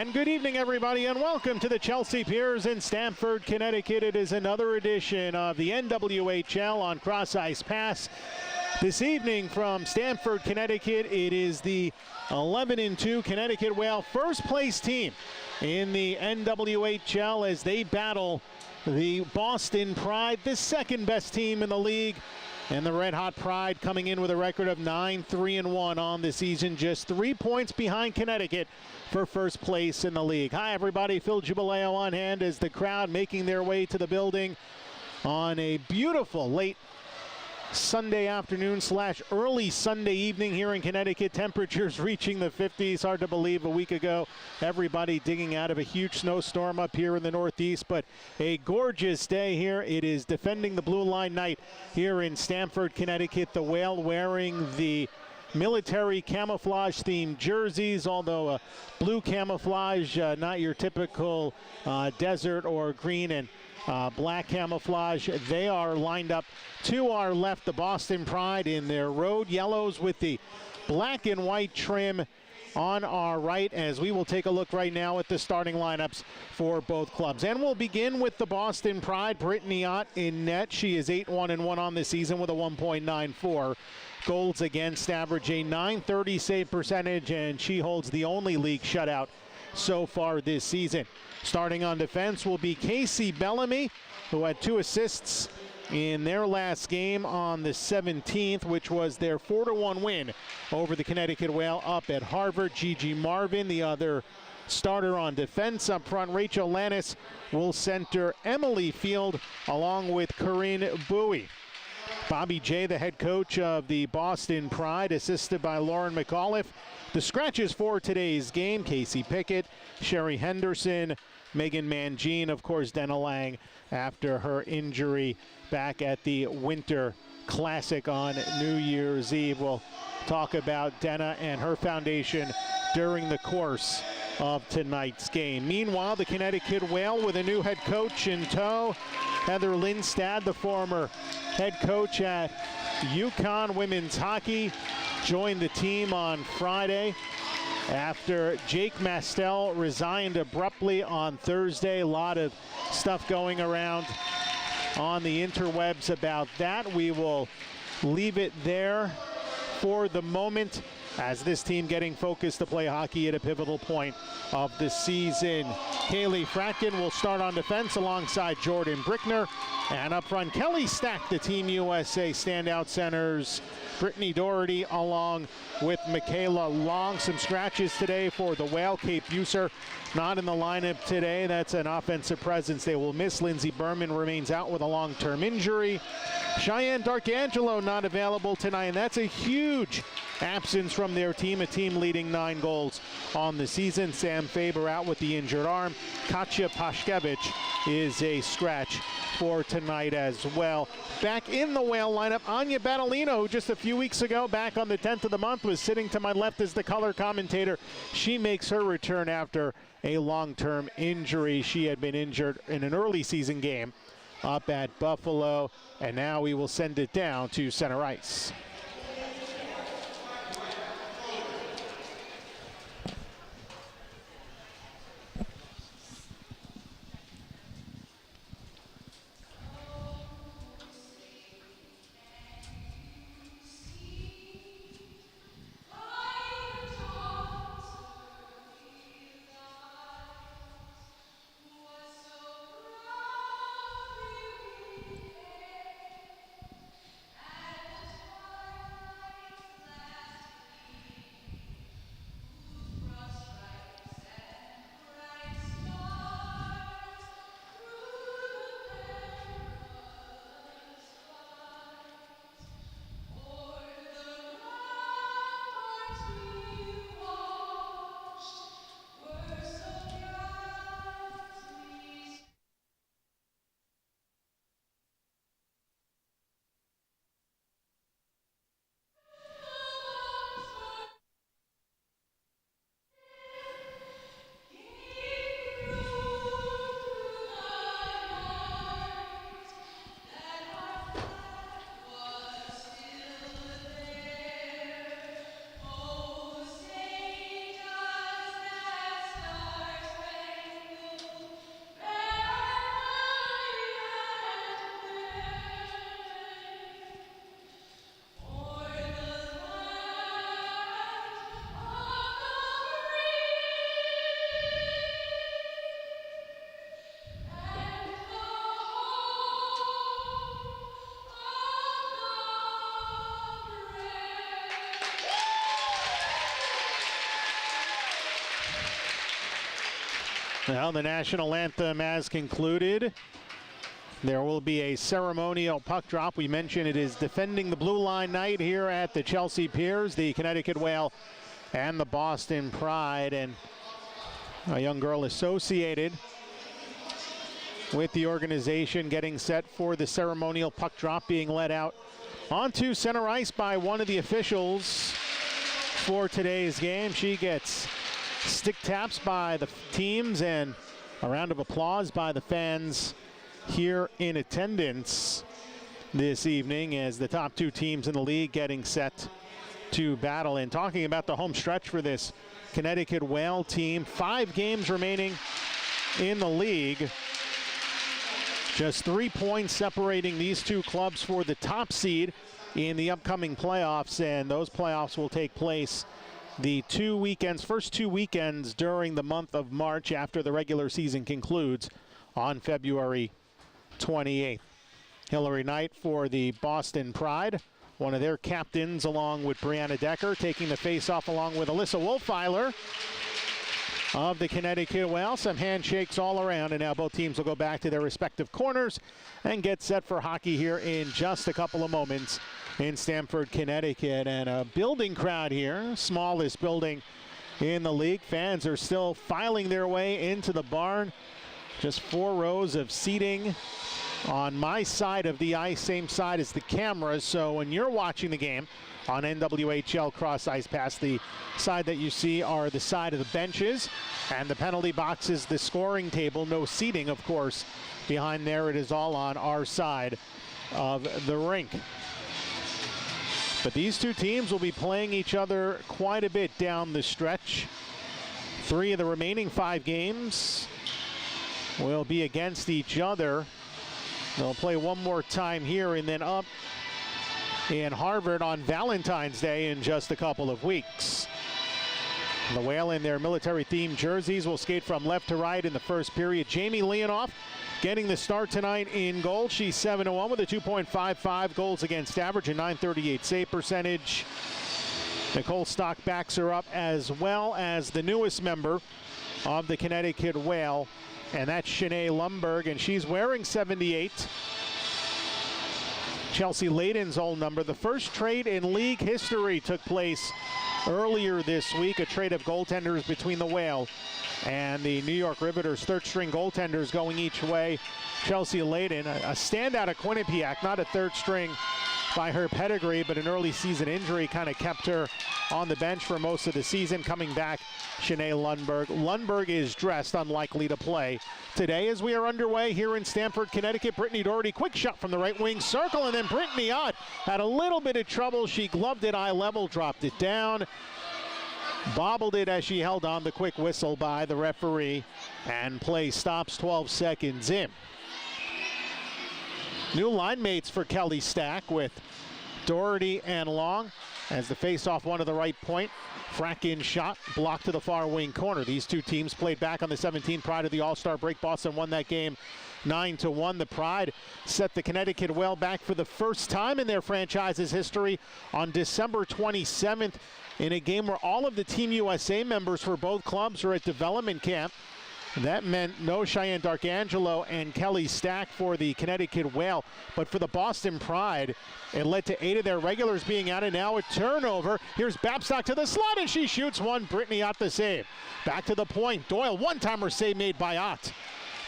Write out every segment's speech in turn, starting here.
And good evening, everybody, and welcome to the Chelsea Piers in Stamford, Connecticut. It is another edition of the NWHL on Cross Ice Pass. This evening from Stamford, Connecticut, it is the 11-2 Connecticut Whale first place team in the NWHL as they battle the Boston Pride, the second best team in the league. And the Red Hot Pride coming in with a record of 9-3-1 on the season, just 3 points behind Connecticut for first place in the league. Hi, everybody. Phil Giubileo on hand as the crowd making their way to the building on a beautiful late Sunday afternoon / early Sunday evening here in Connecticut. Temperatures reaching the 50s. Hard to believe a week ago everybody digging out of a huge snowstorm up here in the Northeast, but a gorgeous day here. It is defending the blue line night here in Stamford, Connecticut. The Whale wearing the military camouflage themed jerseys, although a blue camouflage, not your typical desert or green and black camouflage. They are lined up to our left, the Boston Pride in their road yellows with the black and white trim on our right, as we will take a look right now at the starting lineups for both clubs. And we'll begin with the Boston Pride. Brittany Ott in net. She is 8-1-1 on the season with a 1.94 goals against average, a .930 save percentage, and she holds the only league shutout so far this season. Starting on defense will be Casey Bellamy, who had 2 assists in their last game on the 17th, which was their 4-1 win over the Connecticut Whale up at Harvard. Gigi Marvin, the other starter on defense. Up front, Rachel Lannis will center Emily Field along with Corinne Bowie. Bobby J., the head coach of the Boston Pride, assisted by Lauren McAuliffe. The scratches for today's game: Casey Pickett, Sherry Henderson, Megan Mangine, of course, Dena Lang after her injury back at the Winter Classic on New Year's Eve. We'll talk about Dena and her foundation during the course of tonight's game. Meanwhile, the Connecticut Whale with a new head coach in tow. Heather Lindstad, the former head coach at UConn Women's Hockey, joined the team on Friday after Jake Mastel resigned abruptly on Thursday. A lot of stuff going around on the interwebs about that. We will leave it there for the moment, as this team getting focused to play hockey at a pivotal point of the season. Kaylee Fratkin will start on defense alongside Jordan Brickner. And up front, Kelly Stack, the Team USA standout centers. Brittany Doherty along with Michaela Long. Some scratches today for the Whale. Kate Buser not in the lineup today. That's an offensive presence they will miss. Lindsey Berman remains out with a long-term injury. Cheyenne D'Arcangelo not available tonight, and that's a huge absence from their team, a team leading 9 goals on the season. Sam Faber out with the injured arm. Katja Pashkevich is a scratch for tonight as well. Back in the Whale lineup, Anya Battolino, who just a few weeks ago, back on the 10th of the month, was sitting to my left as the color commentator. She makes her return after a long-term injury. She had been injured in an early season game up at Buffalo, and now we will send it down to center ice. Well, the national anthem has concluded. There will be a ceremonial puck drop. We mentioned it is defending the blue line night here at the Chelsea Piers, the Connecticut Whale and the Boston Pride. And a young girl associated with the organization getting set for the ceremonial puck drop, being led out onto center ice by one of the officials for today's game. She gets stick taps by the teams and a round of applause by the fans here in attendance this evening as the top two teams in the league getting set to battle. And talking about the home stretch for this Connecticut Whale team, 5 games remaining in the league. Just 3 points separating these two clubs for the top seed in the upcoming playoffs, and those playoffs will take place the first two weekends during the month of March after the regular season concludes on February 28th. Hillary Knight for the Boston Pride, one of their captains, along with Brianna Decker, taking the face-off along with Alyssa Wolfeiler of the Connecticut Whale. Some handshakes all around, and now both teams will go back to their respective corners and get set for hockey here in just a couple of moments in Stamford, Connecticut. And a building crowd here, smallest building in the league. Fans are still filing their way into the barn. Just 4 rows of seating on my side of the ice, same side as the cameras. So when you're watching the game on NWHL Cross Ice Pass, the side that you see are the side of the benches and the penalty boxes, the scoring table. No seating, of course, behind there. It is all on our side of the rink. But these two teams will be playing each other quite a bit down the stretch. 3 of the remaining 5 games will be against each other. They'll play one more time here and then up in Harvard on Valentine's Day in just a couple of weeks. The Whale in their military-themed jerseys will skate from left to right in the first period. Jamie Leonoff getting the start tonight in goal. She's 7-1 with a 2.55 goals against average and .938 save percentage. Nicole Stock backs her up, as well as the newest member of the Connecticut Whale, and that's Shanae Lundberg, and she's wearing 78. Chelsea Layden's old number. The first trade in league history took place earlier this week, a trade of goaltenders between the Whale and the New York Riveters, third-string goaltenders going each way. Chelsea Layden, a standout at Quinnipiac, not a third string by her pedigree, but an early season injury kind of kept her on the bench for most of the season. Coming back, Shanae Lundberg. Lundberg is dressed, unlikely to play today as we are underway here in Stamford, Connecticut. Brittany Doherty, quick shot from the right wing circle, and then Brittany Ott had a little bit of trouble. She gloved it eye level, dropped it down, bobbled it as she held on. The quick whistle by the referee, and play stops 12 seconds in. New line mates for Kelly Stack with Doherty and Long as the face-off one to the right point. Frack-in shot blocked to the far wing corner. These two teams played back on the 17th prior to the All-Star break. Boston won that game 9-1. The Pride set the Connecticut Whale back for the first time in their franchise's history on December 27th in a game where all of the Team USA members for both clubs are at development camp. That meant no Cheyenne Darkangelo and Kelly Stack for the Connecticut Whale. But for the Boston Pride, it led to 8 of their regulars being out, and now a turnover. Here's Babstock to the slot, and she shoots one. Brittany Ott the save. Back to the point. Doyle, one-timer save made by Ott.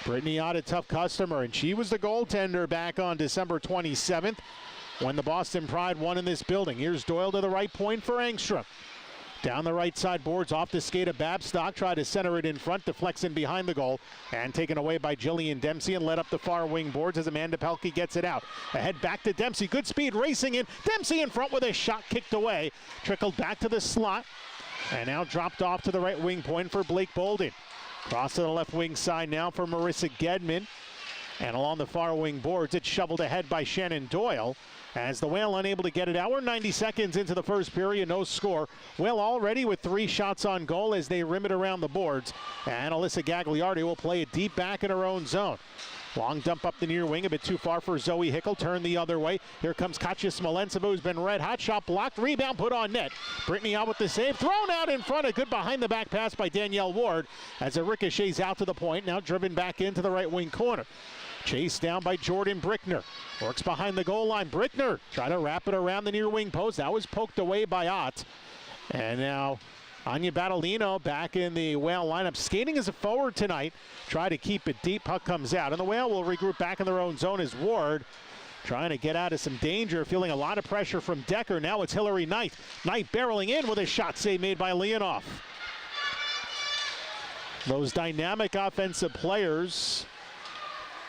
Brittany Ott, a tough customer, and she was the goaltender back on December 27th when the Boston Pride won in this building. Here's Doyle to the right point for Engstrom. Down the right side boards, off the skate of Babstock, tried to center it in front, deflects in behind the goal, and taken away by Jillian Dempsey and led up the far wing boards as Amanda Pelkey gets it out. Ahead back to Dempsey, good speed, racing in. Dempsey in front with a shot kicked away, trickled back to the slot, and now dropped off to the right wing point for Blake Bolden. Cross to the left wing side now for Marissa Gedman, and along the far wing boards, it's shoveled ahead by Shannon Doyle. As the Whale unable to get it out. We're 90 seconds into the first period, no score. Whale already with 3 shots on goal as they rim it around the boards. And Alyssa Gagliardi will play it deep back in her own zone. Long dump up the near wing, a bit too far for Zoe Hickle. Turn the other way. Here comes Katja Smolentseva, who's been red hot. Shot blocked. Rebound put on net. Brittany out with the save. Thrown out in front. A good behind-the-back pass by Danielle Ward as it ricochets out to the point. Now driven back into the right wing corner. Chased down by Jordan Brickner. Works behind the goal line. Brickner try to wrap it around the near wing post. That was poked away by Ott. And now Anya Battolino back in the Whale lineup. Skating as a forward tonight. Try to keep it deep. Puck comes out. And the Whale will regroup back in their own zone as Ward trying to get out of some danger. Feeling a lot of pressure from Decker. Now it's Hillary Knight. Knight barreling in with a shot save made by Leonoff. Those dynamic offensive players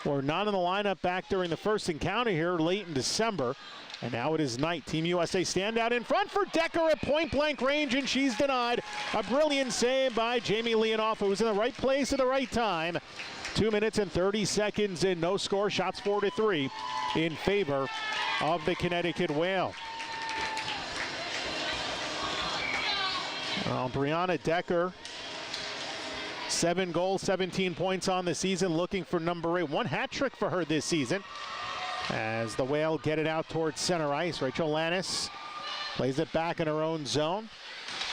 were not in the lineup back during the first encounter here late in December. And now it is Knight. Team USA stand out in front for Decker at point-blank range, and she's denied. A brilliant save by Jamie Leonoff, who was in the right place at the right time. 2 minutes and 30 seconds in, no score. Shots 4-3 in favor of the Connecticut Whale. Brianna Decker, 7 goals, 17 points on the season, looking for number 8. 1 hat trick for her this season. As the Whale get it out towards center ice, Rachel Lannis plays it back in her own zone.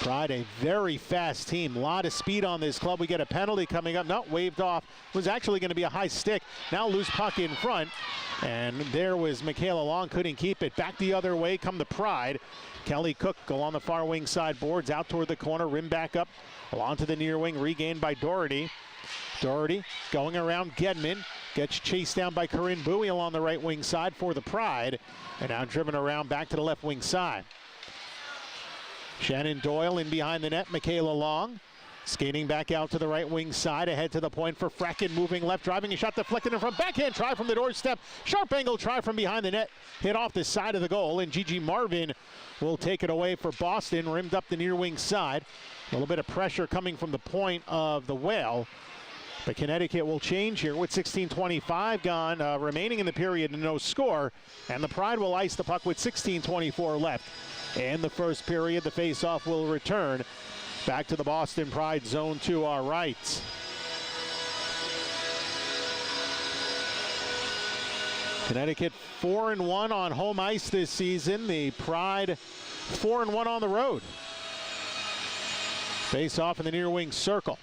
Pride, a very fast team. A lot of speed on this club. We get a penalty coming up. Not waved off. It was actually going to be a high stick. Now loose puck in front. And there was Michaela Long. Couldn't keep it. Back the other way come the Pride. Kelly Cook along the far wing side boards out toward the corner. Rim back up along to the near wing. Regained by Doherty. Doherty going around Gedman. Gets chased down by Corinne Bowie along the right wing side for the Pride. And now driven around back to the left wing side. Shannon Doyle in behind the net. Michaela Long skating back out to the right wing side. Ahead to the point for Fracken, moving left, driving a shot deflected in front. Backhand try from the doorstep. Sharp angle try from behind the net. Hit off the side of the goal. And Gigi Marvin will take it away for Boston. Rimmed up the near wing side. A little bit of pressure coming from the point of the Whale. But Connecticut will change here with 16:25 gone, remaining in the period and no score. And the Pride will ice the puck with 16:24 left. In the first period, the faceoff will return back to the Boston Pride zone to our right. Connecticut 4-1 on home ice this season. The Pride 4-1 on the road. Face-off in the near wing circle.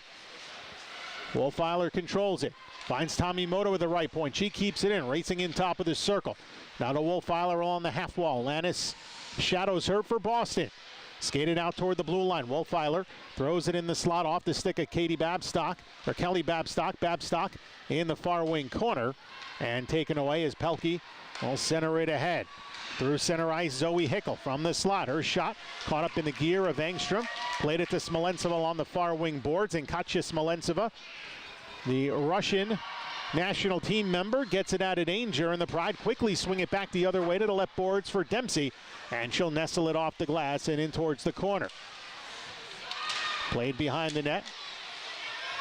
Wolfeiler controls it. Finds Tommy Moto with the right point. She keeps it in, racing in top of the circle. Now to Wolfeiler along the half wall. Lannis shadows her for Boston. Skated out toward the blue line. Wolfeiler throws it in the slot off the stick of Kelly Babstock. Babstock in the far wing corner. And taken away as Pelkey will center it ahead. Through center ice, Zoe Hickle from the slot. Her shot caught up in the gear of Engstrom. Played it to Smolentseva on the far wing boards. And Katja Smolentseva, the Russian national team member, gets it out of danger. And the Pride quickly swing it back the other way to the left boards for Dempsey. And she'll nestle it off the glass and in towards the corner. Played behind the net.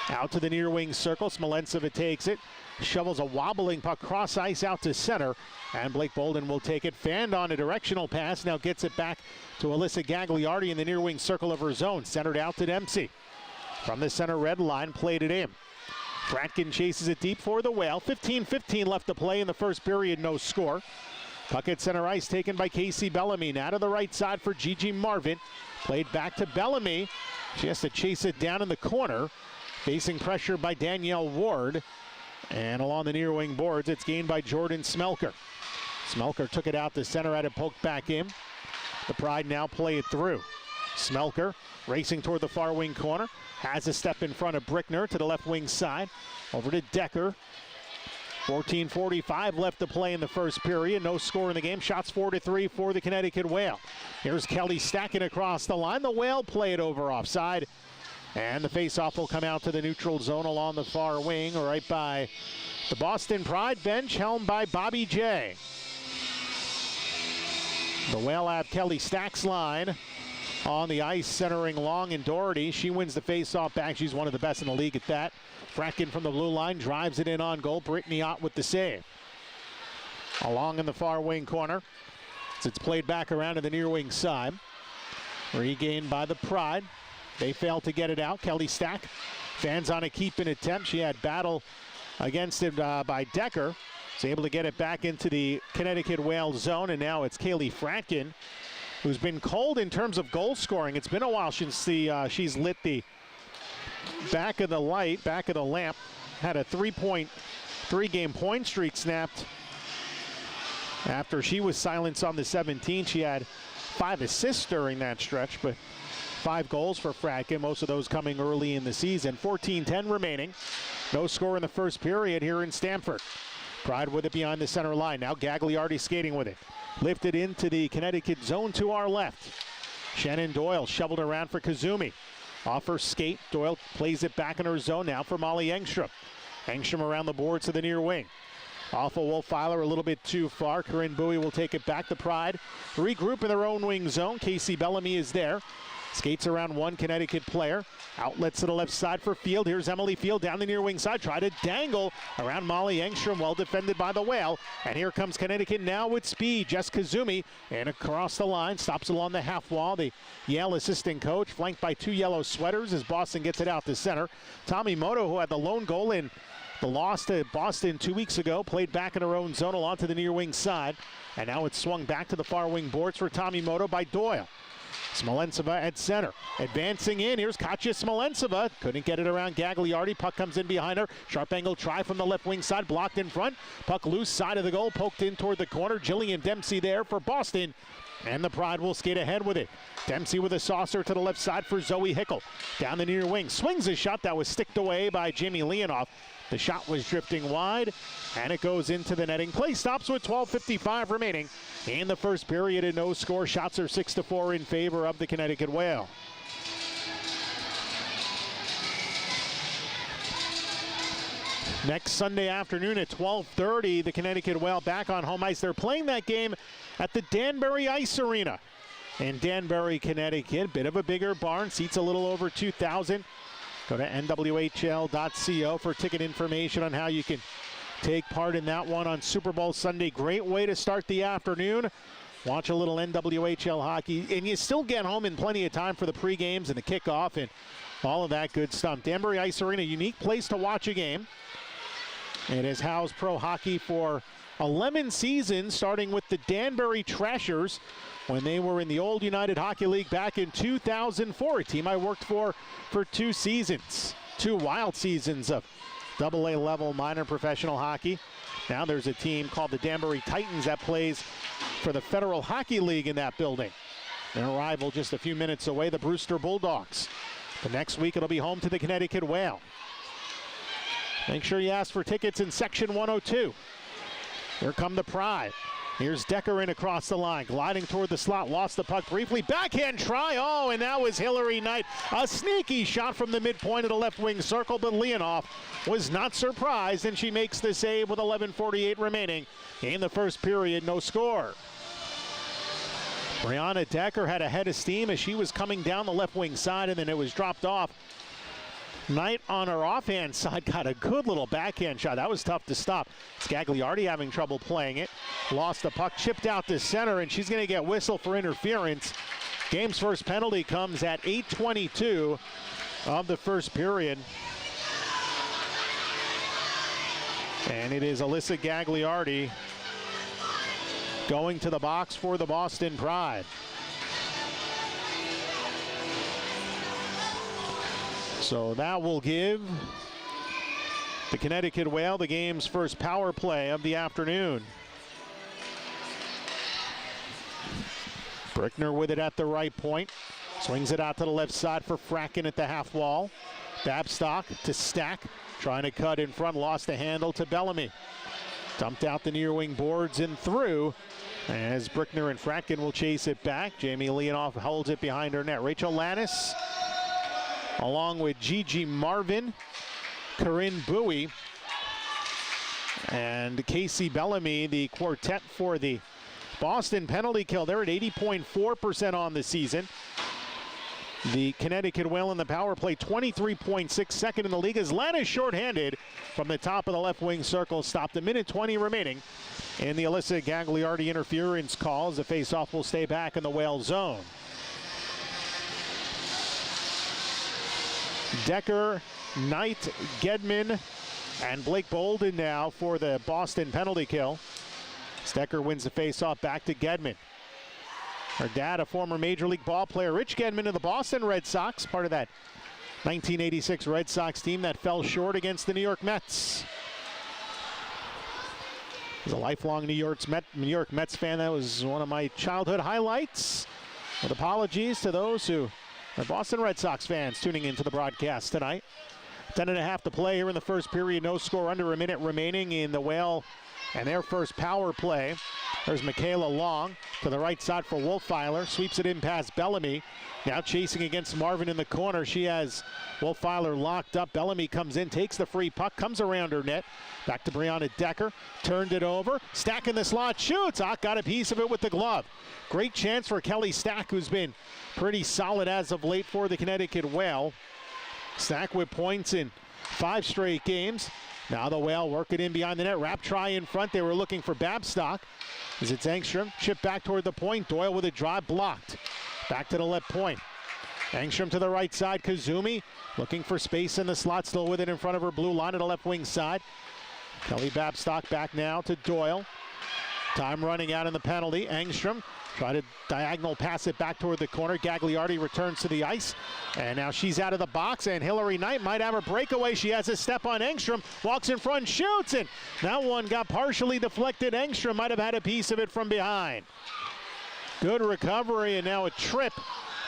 Out to the near wing circle. Smolentseva takes it. Shovels a wobbling puck cross ice out to center. And Blake Bolden will take it. Fanned on a directional pass. Now gets it back to Alyssa Gagliardi in the near wing circle of her zone. Centered out to Dempsey. From the center red line, played it in. Fratkin chases it deep for the Whale. 15-15 left to play in the first period, no score. Puck at center ice taken by Casey Bellamy. Now to the right side for Gigi Marvin. Played back to Bellamy. She has to chase it down in the corner. Facing pressure by Danielle Ward. And along the near wing boards, it's gained by Jordan Smelker. Smelker took it out to center, had it poked back in. The Pride now play it through. Smelker racing toward the far wing corner. Has a step in front of Brickner to the left wing side. Over to Decker. 14:45 left to play in the first period. No score in the game. Shots 4-3 for the Connecticut Whale. Here's Kelly stacking across the line. The Whale play it over offside. And the faceoff will come out to the neutral zone along the far wing, right by the Boston Pride bench, helmed by Bobby J. The Whale have Kelly Stack's line on the ice, centering Long and Doherty. She wins the faceoff back. She's one of the best in the league at that. Fratkin from the blue line drives it in on goal. Brittany Ott with the save. Along in the far wing corner. It's played back around to the near wing side. Regained by the Pride. They fail to get it out. Kelly Stack fans on a keep-in attempt. She had battle against it by Decker. Is able to get it back into the Connecticut Whale zone, and now it's Kaylee Fratkin, who's been cold in terms of goal scoring. It's been a while since she's lit the back of the lamp. Had a 3-game point streak snapped after she was silenced on the 17th. She had 5 assists during that stretch, but 5 goals for Fratkin, most of those coming early in the season. 14:10 remaining. No score in the first period here in Stamford. Pride with it behind the center line. Now Gagliardi skating with it. Lifted into the Connecticut zone to our left. Shannon Doyle shoveled around for Kazumi. Off her skate, Doyle plays it back in her zone now for Molly Engstrom. Engstrom around the boards to the near wing. Off of Wolfiler a little bit too far. Corinne Bowie will take it back to Pride. Regroup in their own wing zone. Casey Bellamy is there. Skates around one Connecticut player. Outlets to the left side for Field. Here's Emily Field down the near wing side. Try to dangle around Molly Engstrom. Well defended by the Whale. And here comes Connecticut now with speed. Jess Kazumi and across the line. Stops along the half wall. The Yale assistant coach flanked by 2 yellow sweaters as Boston gets it out to center. Tommy Moto, who had the lone goal in the loss to Boston 2 weeks ago, played back in her own zone along to the near wing side. And now it's swung back to the far wing boards for Tommy Moto by Doyle. Smolentseva at center. Advancing in. Here's Katya Smolentseva. Couldn't get it around Gagliardi. Puck comes in behind her. Sharp angle try from the left wing side. Blocked in front. Puck loose side of the goal. Poked in toward the corner. Jillian Dempsey there for Boston. And the Pride will skate ahead with it. Dempsey with a saucer to the left side for Zoe Hickel. Down the near wing. Swings a shot that was sticked away by Jamie Leonoff. The shot was drifting wide, and it goes into the netting. Play stops with 12:55 remaining in the first period, and no score. Shots are 6-4 in favor of the Connecticut Whale. Next Sunday afternoon at 12:30, the Connecticut Whale back on home ice. They're playing that game at the Danbury Ice Arena in Danbury, Connecticut. Bit of a bigger barn, seats a little over 2,000. Go to nwhl.co for ticket information on how you can take part in that one on Super Bowl Sunday. Great way to start the afternoon. Watch a little NWHL hockey, and you still get home in plenty of time for the pre-games and the kickoff and all of that good stuff. Danbury Ice Arena, unique place to watch a game. It has housed pro hockey for 11 seasons, starting with the Danbury Trashers when they were in the old United Hockey League back in 2004, a team I worked for 2 seasons, 2 wild seasons of AA level minor professional hockey. Now there's a team called the Danbury Titans that plays for the Federal Hockey League in that building. Their rival just a few minutes away, the Brewster Bulldogs. The next week it'll be home to the Connecticut Whale. Make sure you ask for tickets in section 102. Here come the Pride. Here's Decker in across the line, gliding toward the slot, lost the puck briefly, backhand try, oh, and that was Hillary Knight. A sneaky shot from the midpoint of the left wing circle, but Leonoff was not surprised, and she makes the save with 11:48 remaining in the first period, no score. Brianna Decker had a head of steam as she was coming down the left wing side, and then it was dropped off. Knight on her offhand side got a good little backhand shot. That was tough to stop. Gagliardi having trouble playing it. Lost the puck, chipped out to center, and she's going to get whistled for interference. Game's first penalty comes at 8:22 of the first period. And it is Alyssa Gagliardi going to the box for the Boston Pride. So that will give the Connecticut Whale the game's first power play of the afternoon. Brickner with it at the right point. Swings it out to the left side for Fratkin at the half wall. Babstock to Stack. Trying to cut in front. Lost the handle to Bellamy. Dumped out the near wing boards and through. As Brickner and Fratkin will chase it back. Jamie Leonoff holds it behind her net. Rachel Lannis, along with Gigi Marvin, Corinne Bowie, and Casey Bellamy, the quartet for the Boston penalty kill. They're at 80.4% on the season. The Connecticut Whale in the power play, 23.6, second in the league, as Lannis shorthanded from the top of the left wing circle. Stopped, a minute 20 remaining in the Alyssa Gagliardi interference calls. The faceoff will stay back in the Whale zone. Decker, Knight, Gedman, And Blake Bolden now for the Boston penalty kill. Stecker wins the faceoff back to Gedman. Her dad, a former Major League ball player, Rich Gedman of the Boston Red Sox, part of that 1986 Red Sox team that fell short against the New York Mets. As a lifelong New York Mets fan, that was one of my childhood highlights. With apologies to those who are Boston Red Sox fans tuning into the broadcast tonight. 10.5 to play here in the first period. No score, under a minute remaining in the Whale and their first power play. There's Michaela Long to the right side for Wolfeiler. Sweeps it in past Bellamy. Now chasing against Marvin in the corner. She has Wolfeiler locked up. Bellamy comes in, takes the free puck, comes around her net. Back to Brianna Decker. Turned it over. Stack in the slot, shoots. Got a piece of it with the glove. Great chance for Kelly Stack, who's been pretty solid as of late for the Connecticut Whale. Stack with points in 5 straight games. Now the Whale work it in behind the net. Wrap try in front. They were looking for Babstock. As it's Engstrom. Chip back toward the point. Doyle with a drive blocked. Back to the left point. Engstrom to the right side. Kazumi looking for space in the slot. Still with it in front of her blue line to the left wing side. Kelly Babstock back now to Doyle. Time running out in the penalty. Engstrom try to diagonal pass it back toward the corner. Gagliardi returns to the ice. And now she's out of the box, and Hillary Knight might have a breakaway. She has a step on Engstrom, walks in front, shoots, and that one got partially deflected. Engstrom might have had a piece of it from behind. Good recovery, and now a trip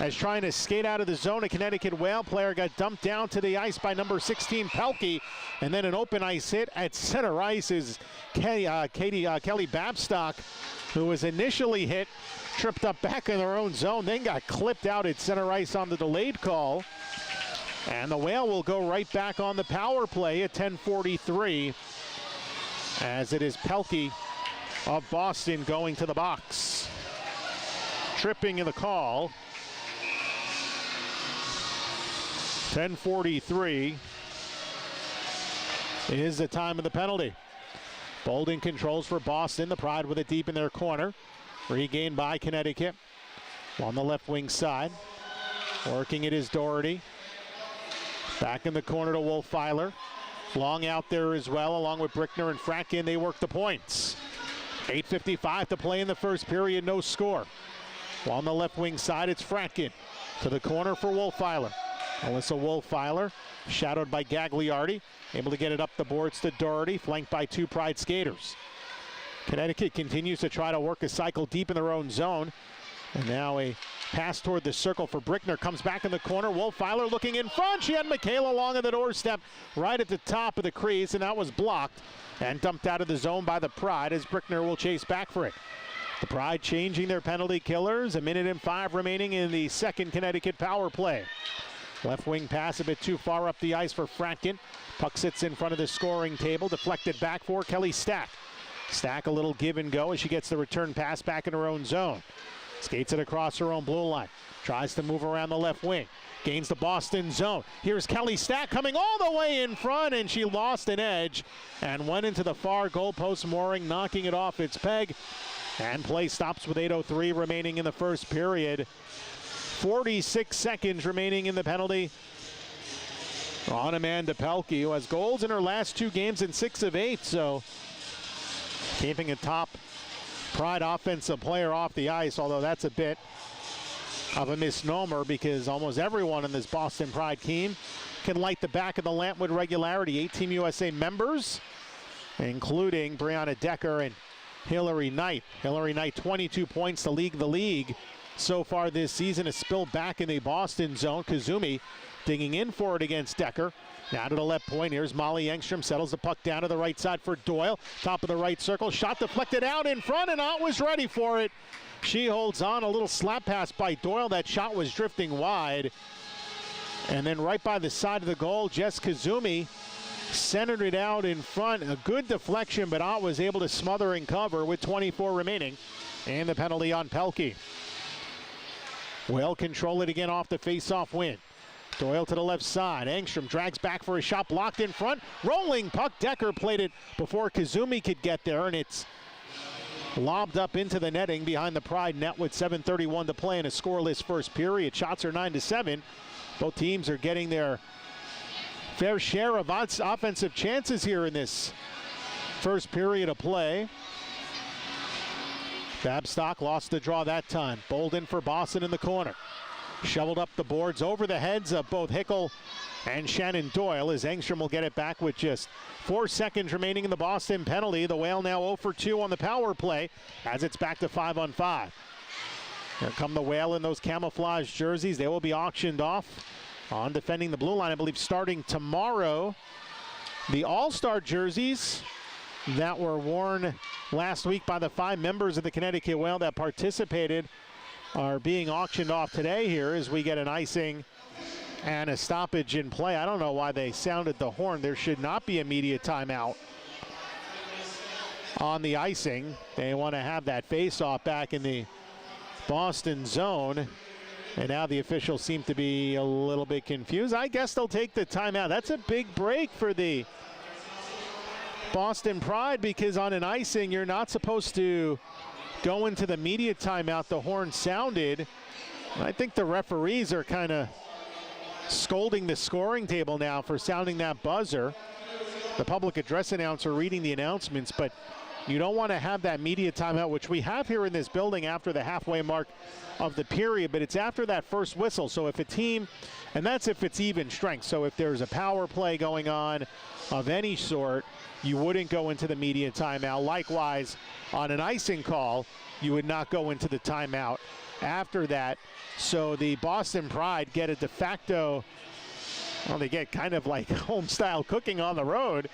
as trying to skate out of the zone. A Connecticut Whale player got dumped down to the ice by number 16, Pelkey, and then an open ice hit at center ice is Kelly Babstock, who was initially hit, tripped up back in their own zone, then got clipped out at center ice on the delayed call. And the Whale will go right back on the power play at 10:43, as it is Pelkey of Boston going to the box. Tripping in the call. 10:43 is the time of the penalty. Bolden controls for Boston. The Pride with it deep in their corner. Regained by Connecticut. On the left wing side. Working it is Doherty. Back in the corner to Wolfeiler. Long out there as well, along with Brickner and Fratkin. They work the points. 8:55 to play in the first period. No score. On the left wing side, it's Fratkin. To the corner for Wolfeiler. Alyssa Wolfeiler, shadowed by Gagliardi, able to get it up the boards to Doherty, flanked by 2 Pride skaters. Connecticut continues to try to work a cycle deep in their own zone. And now a pass toward the circle for Brickner, comes back in the corner. Wolfeiler looking in front. She had Michaela Long on the doorstep right at the top of the crease, and that was blocked and dumped out of the zone by the Pride as Brickner will chase back for it. The Pride changing their penalty killers. 1:05 remaining in the second Connecticut power play. Left wing pass a bit too far up the ice for Fratkin. Puck sits in front of the scoring table. Deflected back for Kelly Stack. Stack a little give and go as she gets the return pass back in her own zone. Skates it across her own blue line. Tries to move around the left wing. Gains the Boston zone. Here's Kelly Stack coming all the way in front, and she lost an edge and went into the far goalpost mooring, knocking it off its peg. And play stops with 8:03 remaining in the first period. 46 seconds remaining in the penalty on Amanda Pelkey, who has goals in her last 2 games in 6 of 8. So keeping a top Pride offensive player off the ice, although that's a bit of a misnomer because almost everyone in this Boston Pride team can light the back of the lamp with regularity. 8 Team USA members, including Brianna Decker and Hillary Knight. Hillary Knight, 22 points to lead the league so far this season, is spilled back in the Boston zone. Kazumi digging in for it against Decker. Now to the left point. Here's Molly Engstrom. Settles the puck down to the right side for Doyle. Top of the right circle. Shot deflected out in front, and Ott was ready for it. She holds on. A little slap pass by Doyle. That shot was drifting wide. And then right by the side of the goal, Jess Kazumi centered it out in front. A good deflection, but Ott was able to smother and cover with 24 remaining. And the penalty on Pelkey. Will control it again off the face-off win. Doyle to the left side. Engstrom drags back for a shot, blocked in front. Rolling puck. Decker played it before Kazumi could get there, and it's lobbed up into the netting behind the Pride net with 7:31 to play in a scoreless first period. Shots are 9-7. Both teams are getting their fair share of offensive chances here in this first period of play. Babstock lost the draw that time. Bolden for Boston in the corner. Shoveled up the boards over the heads of both Hickel and Shannon Doyle as Engstrom will get it back with just 4 seconds remaining in the Boston penalty. The Whale now 0 for 2 on the power play as it's back to 5-on-5. Here come the Whale in those camouflage jerseys. They will be auctioned off on defending the blue line, I believe, starting tomorrow. The All-Star jerseys that were worn last week by the 5 members of the Connecticut Whale that participated are being auctioned off today here as we get an icing and a stoppage in play. I don't know why they sounded the horn. There should not be immediate timeout on the icing. They want to have that face-off back in the Boston zone. And now the officials seem to be a little bit confused. I guess they'll take the timeout. That's a big break for the Boston Pride because on an icing, you're not supposed to go into the immediate timeout. The horn sounded. I think the referees are kind of scolding the scoring table now for sounding that buzzer. The public address announcer reading the announcements, but you don't want to have that immediate timeout, which we have here in this building after the halfway mark of the period, but it's after that first whistle. So if a team, and that's if it's even strength, so if there's a power play going on of any sort, you wouldn't go into the immediate timeout. Likewise, on an icing call, you would not go into the timeout after that. So the Boston Pride get a de facto, well, they get kind of like home-style cooking on the road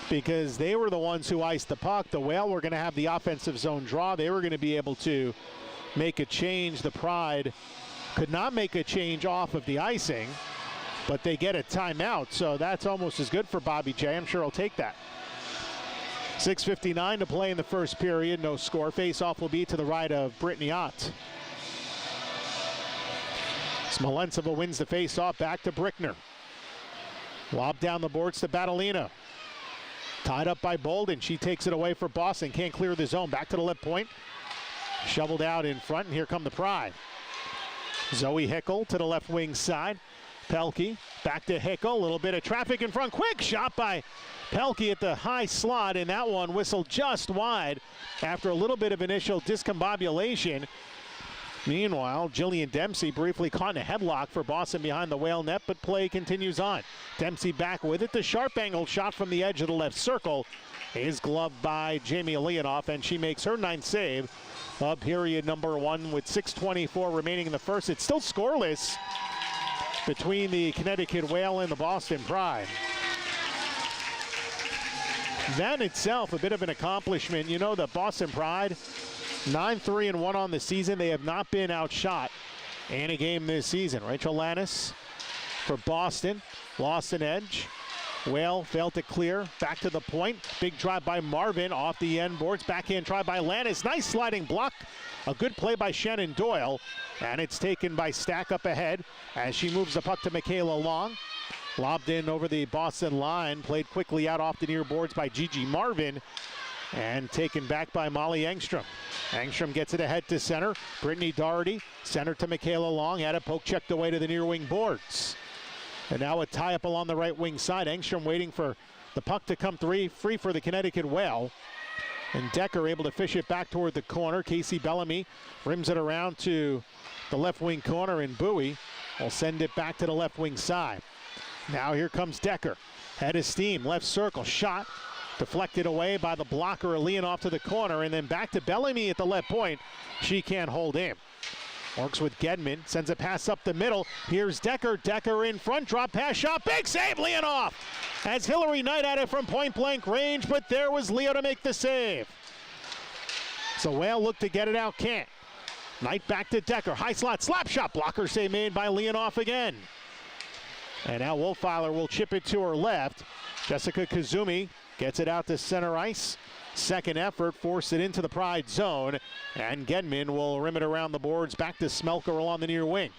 because they were the ones who iced the puck. The Whale were going to have the offensive zone draw. They were going to be able to make a change. The Pride could not make a change off of the icing, but they get a timeout. So that's almost as good for Bobby J. I'm sure he'll take that. 6:59 to play in the first period. No score. Face-off will be to the right of Brittany Ott. Smolensova wins the face-off. Back to Brickner. Lob down the boards to Battolino. Tied up by Bolden. She takes it away for Boston. Can't clear the zone. Back to the left point. Shoveled out in front, and here come the Pride. Zoe Hickel to the left wing side. Pelkey back to Hickel. A little bit of traffic in front. Quick shot by Pelkey at the high slot, and that one whistled just wide after a little bit of initial discombobulation. Meanwhile, Jillian Dempsey briefly caught in a headlock for Boston behind the Whale net, but play continues on. Dempsey back with it. The sharp angle shot from the edge of the left circle is gloved by Jamie Leonoff, and she makes her 9th save of period number 1 with 6:24 remaining in the first. It's still scoreless between the Connecticut Whale and the Boston Pride. That in itself, a bit of an accomplishment. You know, the Boston Pride, 9-3-1 on the season. They have not been outshot in a game this season. Rachel Lannis for Boston, lost an edge. Whale failed to clear, back to the point. Big drive by Marvin off the end boards. Backhand try by Lannis. Nice sliding block. A good play by Shannon Doyle. And it's taken by Stack up ahead as she moves the puck to Michaela Long. Lobbed in over the Boston line. Played quickly out off the near boards by Gigi Marvin. And taken back by Molly Engstrom. Engstrom gets it ahead to center. Brittany Doherty, center to Michaela Long. Had a poke checked away to the near wing boards. And now a tie-up along the right wing side. Engstrom waiting for the puck to come free for the Connecticut Whale. And Decker able to fish it back toward the corner. Casey Bellamy rims it around to the left wing corner, and Bowie will send it back to the left wing side. Now here comes Decker. Head of steam, left circle, shot. Deflected away by the blocker, Leonoff to the corner, and then back to Bellamy at the left point. She can't hold him. Works with Gedman, sends a pass up the middle. Here's Decker. Decker in front, drop pass shot, big save, Leonoff. As Hillary Knight at it from point blank range, but there was Leo to make the save. So Whale looked to get it out, can't. Knight back to Decker, high slot, slap shot, blocker save made by Leonoff again. And now Wolfiler will chip it to her left. Jessica Kazumi gets it out to center ice. Second effort, forced it into the Pride zone, and Gedman will rim it around the boards back to Smelker along the near wing.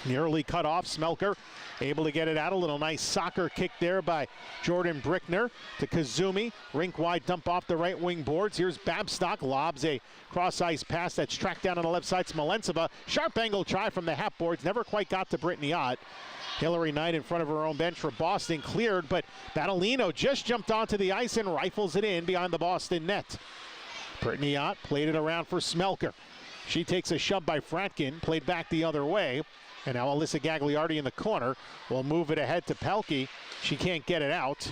Nearly cut off, Smelker able to get it out. A little nice soccer kick there by Jordan Brickner to Kazumi. Rink wide dump off the right wing boards. Here's Babstock, lobs a cross ice pass that's tracked down on the left side. Smolensova, sharp angle try from the half boards, never quite got to Brittany Ott. Hillary Knight in front of her own bench for Boston, cleared, but Battaglino just jumped onto the ice and rifles it in behind the Boston net. Brittany Ott played it around for Smelker. She takes a shove by Fratkin, played back the other way. And now Alyssa Gagliardi in the corner will move it ahead to Pelkey. She can't get it out.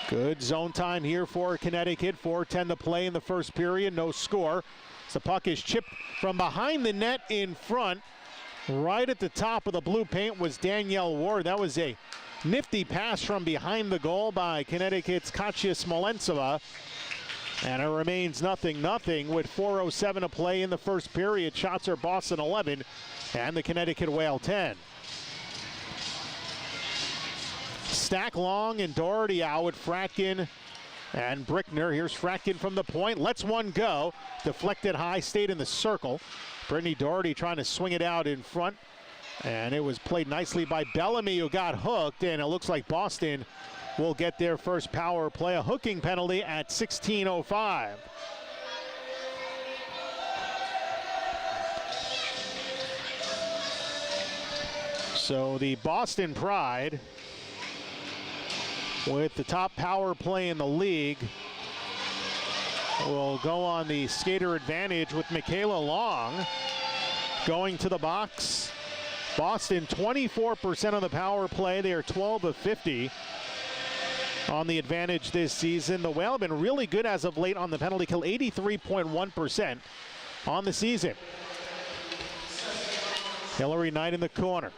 Good zone time here for Connecticut. 4:10 to play in the first period. No score. The puck is chipped from behind the net in front. Right at the top of the blue paint was Danielle Ward. That was a nifty pass from behind the goal by Connecticut's Katya Smolentsova. And it remains 0-0 with 4:07 to play in the first period. Shots are Boston 11 and the Connecticut Whale 10. Stack Long and Doherty out with Fratkin and Brickner. Here's Fratkin from the point. Lets one go. Deflected high, stayed in the circle. Brittany Doherty trying to swing it out in front. And it was played nicely by Bellamy, who got hooked. And it looks like Boston will get their first power play. A hooking penalty at 16:05. So the Boston Pride, with the top power play in the league, will go on the skater advantage with Michaela Long going to the box. Boston 24% on the power play. They are 12 of 50 on the advantage this season. The Whale have been really good as of late on the penalty kill, 83.1% on the season. Hillary Knight in the corner.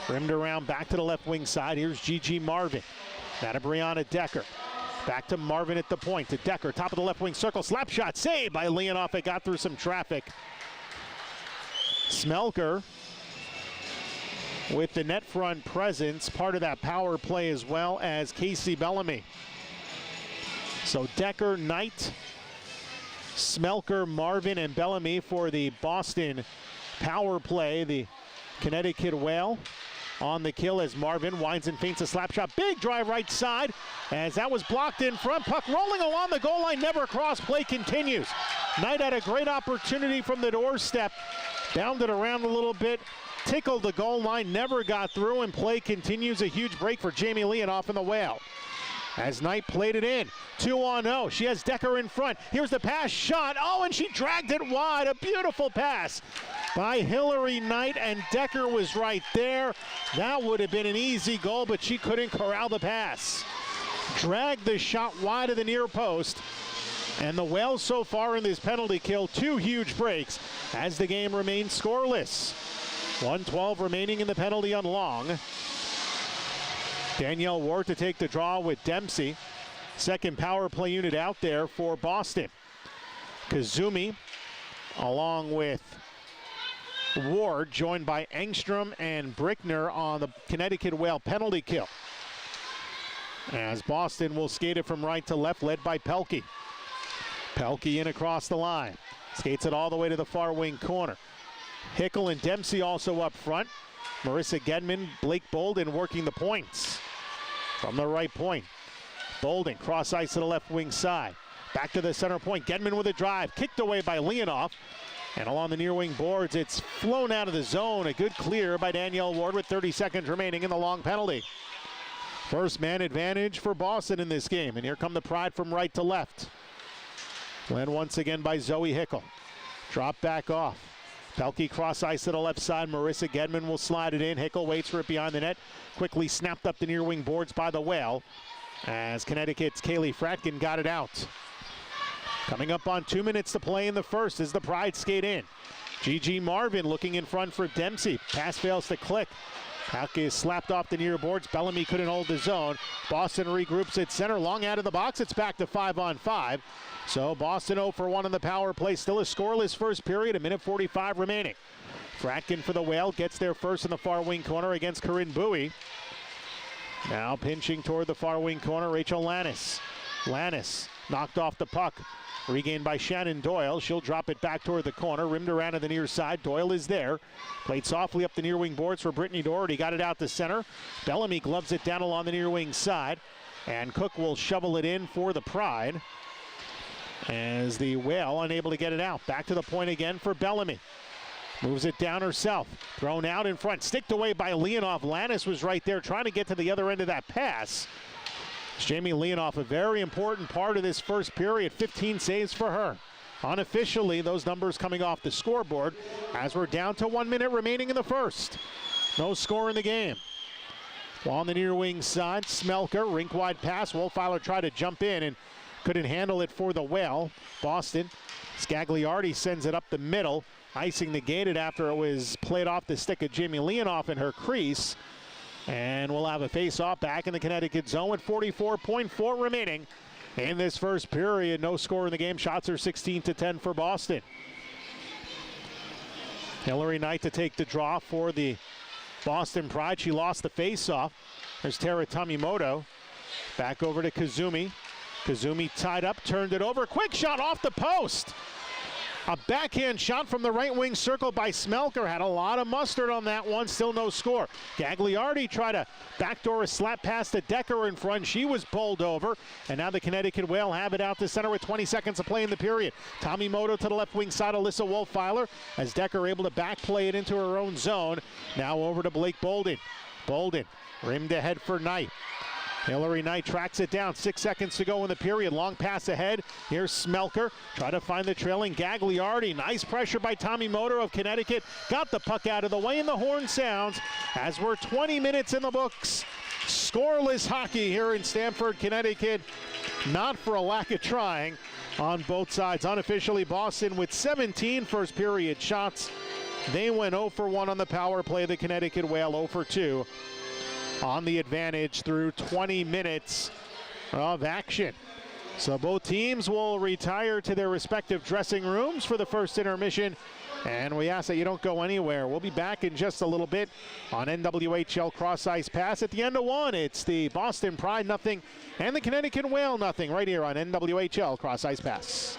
Rimmed around back to the left wing side. Here's Gigi Marvin. Now to Brianna Decker. Back to Marvin at the point. To Decker, top of the left wing circle. Slap shot saved by Leonoff. It got through some traffic. Smelker with the net front presence. Part of that power play as well as Casey Bellamy. So Decker, Knight, Smelker, Marvin, and Bellamy for the Boston power play. The Connecticut Whale on the kill as Marvin winds and feints a slap shot. Big drive right side as that was blocked in front. Puck rolling along the goal line, never crossed. Play continues. Knight had a great opportunity from the doorstep. Bounded around a little bit, tickled the goal line, never got through, and play continues. A huge break for Jamie Leonoff in the Whale. As Knight played it in, 2-on-0. She has Decker in front. Here's the pass, shot. Oh, and she dragged it wide. A beautiful pass by Hillary Knight, and Decker was right there. That would have been an easy goal, but she couldn't corral the pass. Dragged the shot wide of the near post. And the Whales so far in this penalty kill, 2 huge breaks as the game remains scoreless. 1:12 remaining in the penalty on Long. Danielle Ward to take the draw with Dempsey. Second power play unit out there for Boston. Kazumi along with Ward, joined by Engstrom and Brickner on the Connecticut Whale penalty kill. As Boston will skate it from right to left, led by Pelkey. Pelkey in across the line. Skates it all the way to the far wing corner. Hickel and Dempsey also up front. Marissa Gedman, Blake Bolden working the points. From the right point, Bolden cross ice to the left wing side. Back to the center point, Gedman with a drive, kicked away by Leonoff. And along the near wing boards, it's flown out of the zone. A good clear by Danielle Ward with 30 seconds remaining in the Long penalty. First man advantage for Boston in this game. And here come the Pride from right to left. Led once again by Zoe Hickel. Drop back off. Pelkey cross ice to the left side. Marissa Gedman will slide it in. Hickel waits for it behind the net. Quickly snapped up the near wing boards by the Whale as Connecticut's Kaylee Fratkin got it out. Coming up on 2 minutes to play in the first as the Pride skate in. Gigi Marvin looking in front for Dempsey. Pass fails to click. Puck is slapped off the near boards. Bellamy couldn't hold the zone. Boston regroups at center. Long out of the box. It's back to 5-on-5. So Boston 0 for 1 on the power play. Still a scoreless first period. 1:45 remaining. Fratkin for the Whale gets there first in the far wing corner against Corinne Bowie. Now pinching toward the far wing corner, Rachel Lannis. Lannis knocked off the puck. Regained by Shannon Doyle. She'll drop it back toward the corner. Rimmed around to the near side. Doyle is there. Played softly up the near wing boards for Brittany Doherty. Got it out to center. Bellamy gloves it down along the near wing side. And Cook will shovel it in for the Pride. As the Whale unable to get it out. Back to the point again for Bellamy. Moves it down herself. Thrown out in front. Sticked away by Leonoff. Lannis was right there trying to get to the other end of that pass. Jamie Leonoff, a very important part of this first period. 15 saves for her. Unofficially, those numbers coming off the scoreboard as we're down to 1 minute remaining in the first. No score in the game. On the near wing side, Smelker, rink-wide pass. Wolfiler tried to jump in and couldn't handle it for the Whale. Boston, Scagliardi sends it up the middle. Icing negated after it was played off the stick of Jamie Leonoff in her crease. And we'll have a face-off back in the Connecticut zone with 44.4 remaining in this first period. No score in the game. Shots are 16-10 for Boston. Hillary Knight to take the draw for the Boston Pride. She lost the face-off. There's Tara Tamimoto. Back over to Kazumi. Kazumi tied up, turned it over. Quick shot off the post. A backhand shot from the right wing circle by Smelker. Had a lot of mustard on that one. Still no score. Gagliardi tried to backdoor a slap pass to Decker in front. She was bowled over. And now the Connecticut Whale have it out to center with 20 seconds to play in the period. Tamimoto to the left wing side. Alyssa Wolfiler as Decker able to back play it into her own zone. Now over to Blake Bolden. Bolden rimmed ahead for Knight. Hillary Knight tracks it down. 6 seconds to go in the period. Long pass ahead. Here's Smelker. Try to find the trailing Gagliardi. Nice pressure by Tamimoto of Connecticut. Got the puck out of the way, and the horn sounds as we're 20 minutes in the books. Scoreless hockey here in Stamford, Connecticut. Not for a lack of trying on both sides. Unofficially, Boston with 17 first period shots. They went 0 for 1 on the power play. The Connecticut Whale 0 for 2. On the advantage through 20 minutes of action. So both teams will retire to their respective dressing rooms for the first intermission. And we ask that you don't go anywhere. We'll be back in just a little bit on NWHL Cross Ice Pass. At the end of one, it's the Boston Pride nothing and the Connecticut Whale nothing right here on NWHL Cross Ice Pass.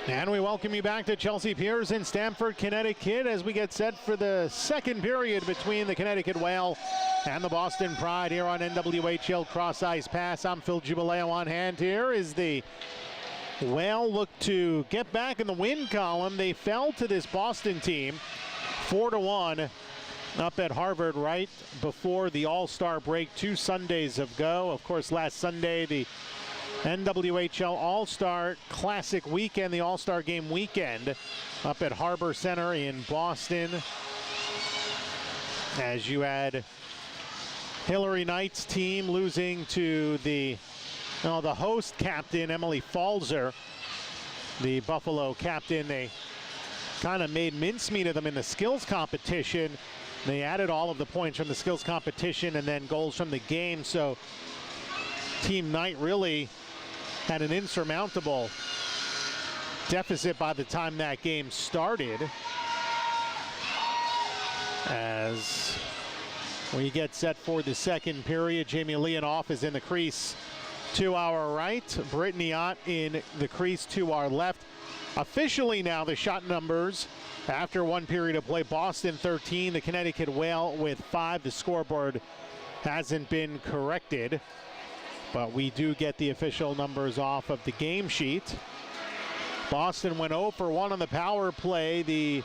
And we welcome you back to Chelsea Piers in Stamford, Connecticut, as we get set for the second period between the Connecticut Whale and the Boston Pride here on NWHL Cross Ice Pass. I'm Phil Jubileo. On hand here is the Whale look to get back in the win column. They fell to this Boston team 4-1 up at Harvard right before the All-Star break 2 Sundays ago. Of course, last Sunday, the NWHL All-Star Classic weekend, the All-Star Game weekend up at Harbor Center in Boston. As you had Hillary Knight's team losing to the host captain, Emily Falzer, the Buffalo captain. They kind of made mincemeat of them in the skills competition. They added all of the points from the skills competition and then goals from the game. So Team Knight really had an insurmountable deficit by the time that game started. As we get set for the second period, Jamie Leonoff is in the crease to our right, Brittany Ott in the crease to our left. Officially now the shot numbers after 1 period of play: Boston 13, the Connecticut Whale with 5. The scoreboard hasn't been corrected, but we do get the official numbers off of the game sheet. Boston went 0 for 1 on the power play. The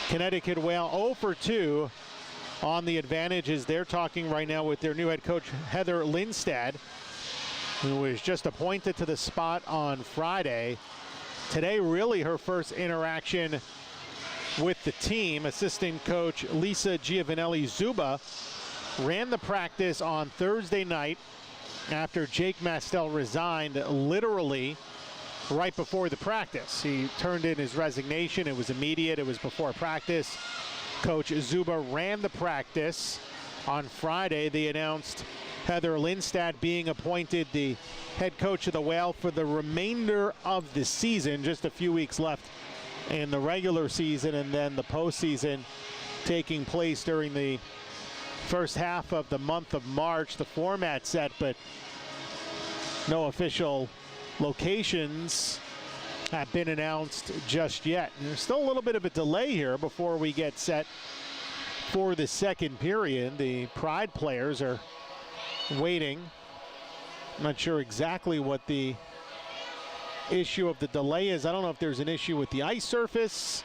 Connecticut Whale 0 for 2 on the advantages. They're talking right now with their new head coach, Heather Lindstad, who was just appointed to the spot on Friday. Today, really her first interaction with the team. Assistant coach Lisa Giovanelli-Zuba ran the practice on Thursday night after Jake Mastel resigned literally right before the practice. He turned in his resignation. It was immediate. It was before practice. Coach Zuba ran the practice. On Friday, they announced Heather Lindstad being appointed the head coach of the Whale for the remainder of the season. Just a few weeks left in the regular season, and then the postseason taking place during the first half of the month of March. The format set, but no official locations have been announced just yet. And there's still a little bit of a delay here before we get set for the second period. The Pride players are waiting. I'm not sure exactly what the issue of the delay is. I don't know if there's an issue with the ice surface.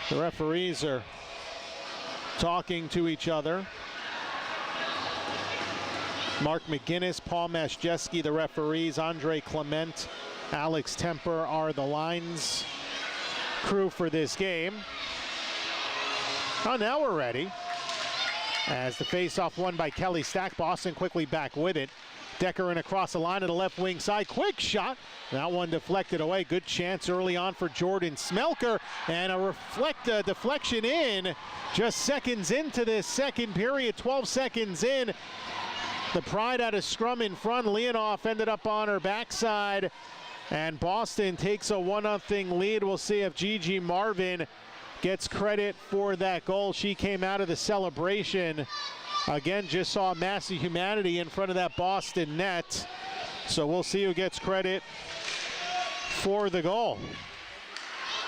The referees are talking to each other. Mark McGinnis, Paul Maszczewski, the referees. Andre Clement, Alex Temper are the lines crew for this game. Oh, now we're ready. As the face-off won by Kelly Stack, Boston quickly back with it. Decker in across the line to the left wing side. Quick shot. That one deflected away. Good chance early on for Jordan Smelker. And a deflection in just seconds into this second period, 12 seconds in. The Pride had a scrum in front. Leonoff ended up on her backside. And Boston takes a 1-0 lead. We'll see if Gigi Marvin gets credit for that goal. She came out of the celebration. Again, just saw a mass of humanity in front of that Boston net. So we'll see who gets credit for the goal.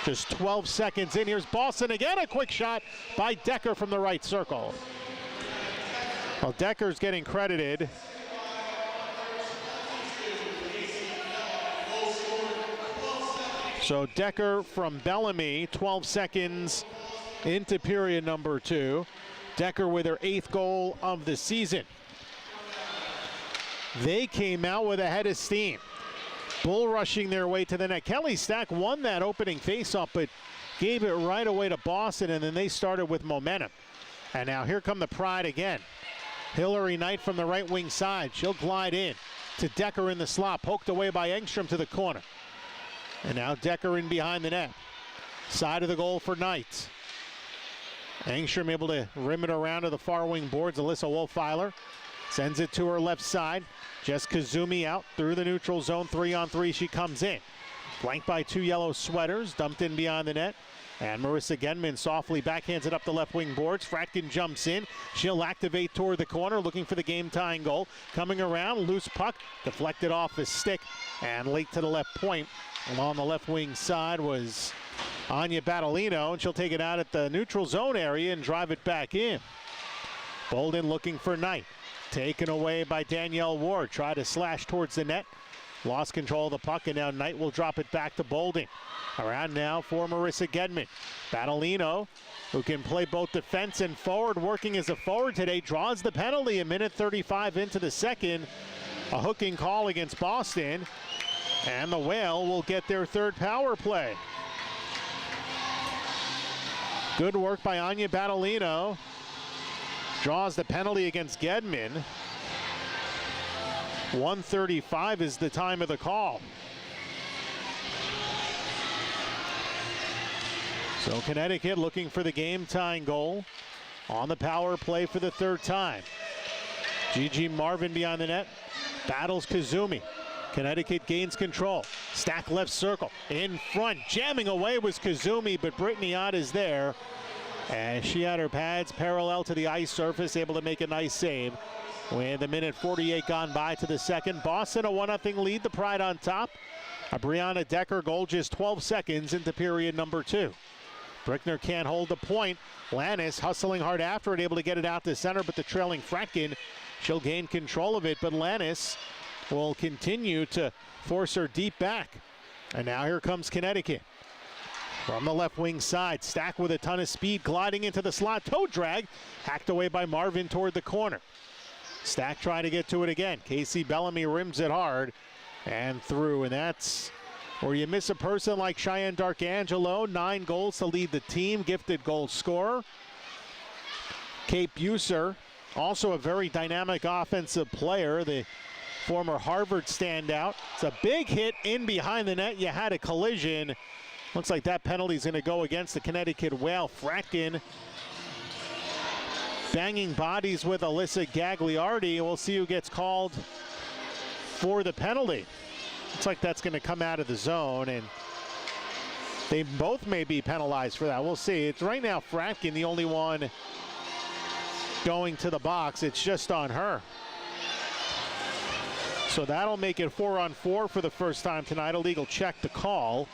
Just 12 seconds in. Here's Boston again. A quick shot by Decker from the right circle. Well, Decker's getting credited. So Decker from Bellamy, 12 seconds into period number 2. Decker with her 8th goal of the season. They came out with a head of steam, bull rushing their way to the net. Kelly Stack won that opening faceoff, but gave it right away to Boston, and then they started with momentum. And now here come the Pride again. Hillary Knight from the right wing side. She'll glide in to Decker in the slot, poked away by Engstrom to the corner. And now Decker in behind the net. Side of the goal for Knight. Engstrom able to rim it around to the far wing boards. Alyssa Wolfeiler sends it to her left side. Jess Kazumi out through the neutral zone. 3-on-3 she comes in. Flanked by 2 yellow sweaters. Dumped in beyond the net. And Marissa Gedman softly backhands it up the left wing boards. Fratkin jumps in. She'll activate toward the corner, looking for the game-tying goal. Coming around, loose puck, deflected off the stick, and late to the left point. Along the left wing side was Anya Battolino, and she'll take it out at the neutral zone area and drive it back in. Bolden looking for Knight. Taken away by Danielle Ward. Try to slash towards the net. Lost control of the puck, and now Knight will drop it back to Bolden. Around now for Marissa Gedman. Battolino, who can play both defense and forward, working as a forward today, draws the penalty a minute 35 into the second. A hooking call against Boston, and the Whale will get their third power play. Good work by Anya Battolino. Draws the penalty against Gedman. 1:35 is the time of the call. So Connecticut looking for the game-tying goal on the power play for the third time. Gigi Marvin behind the net, battles Kazumi. Connecticut gains control. Stack left circle, in front, jamming away was Kazumi, but Brittany Ott is there. And she had her pads parallel to the ice surface, able to make a nice save. With a minute 48 gone by to the second. Boston a 1-0 lead, the Pride on top. A Brianna Decker goal just 12 seconds into period number 2. Brickner can't hold the point. Lannis hustling hard after it, able to get it out to center, but the trailing Fratkin, she'll gain control of it, but Lannis will continue to force her deep back. And now here comes Connecticut. From the left wing side, Stack with a ton of speed, gliding into the slot, toe drag, hacked away by Marvin toward the corner. Stack trying to get to it again. Casey Bellamy rims it hard and through, and that's where you miss a person like Cheyenne Darkangelo. 9 goals to lead the team, gifted goal scorer. Kate Buser, also a very dynamic offensive player, the former Harvard standout. It's a big hit in behind the net. You had a collision. Looks like that penalty's going to go against the Connecticut Whale. Fratkin banging bodies with Alyssa Gagliardi. We'll see who gets called for the penalty. Looks like that's going to come out of the zone, and they both may be penalized for that. We'll see. It's right now Fratkin, the only one going to the box. It's just on her. So that'll make it 4-on-4 for the first time tonight. A legal check to call.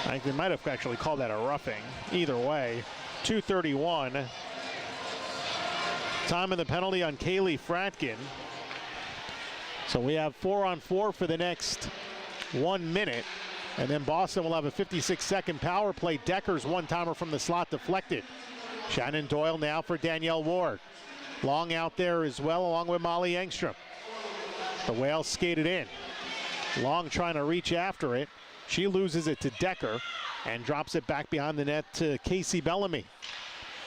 I think they might have actually called that a roughing. Either way, 2:31. Time of the penalty on Kaylee Fratkin. So we have 4-on-4 for the next 1 minute. And then Boston will have a 56-second power play. Decker's one-timer from the slot deflected. Shannon Doyle now for Danielle Ward. Long out there as well, along with Molly Engstrom. The Whales skated in. Long trying to reach after it. She loses it to Decker and drops it back behind the net to Casey Bellamy.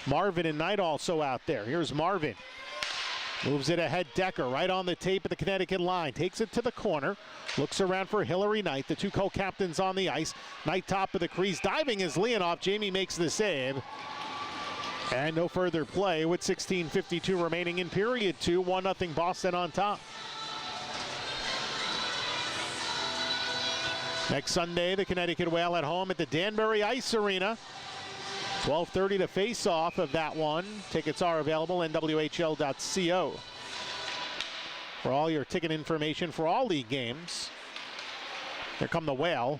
Marvin and Knight also out there. Here's Marvin. Moves it ahead, Decker, right on the tape of the Connecticut line. Takes it to the corner. Looks around for Hillary Knight, the two co-captains on the ice. Knight top of the crease, diving is Leonoff. Jamie makes the save. And no further play with 16:52 remaining in period 2. 1-0 Boston on top. Next Sunday, the Connecticut Whale at home at the Danbury Ice Arena. 12:30 to face off of that one. Tickets are available, nwhl.co. For all your ticket information for all league games. Here come the Whale.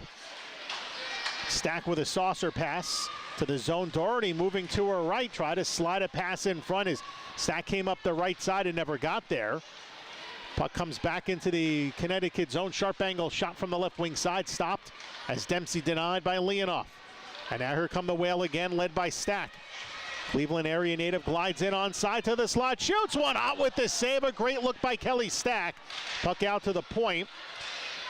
Stack with a saucer pass to the zone. Doherty moving to her right. Try to slide a pass in front as Stack came up the right side and never got there. Puck comes back into the Connecticut zone. Sharp angle shot from the left wing side. Stopped as Dempsey denied by Leonoff. And now here come the Whale again, led by Stack. Cleveland area native glides in onside to the slot. Shoots one out with the save. A great look by Kelly Stack. Puck out to the point.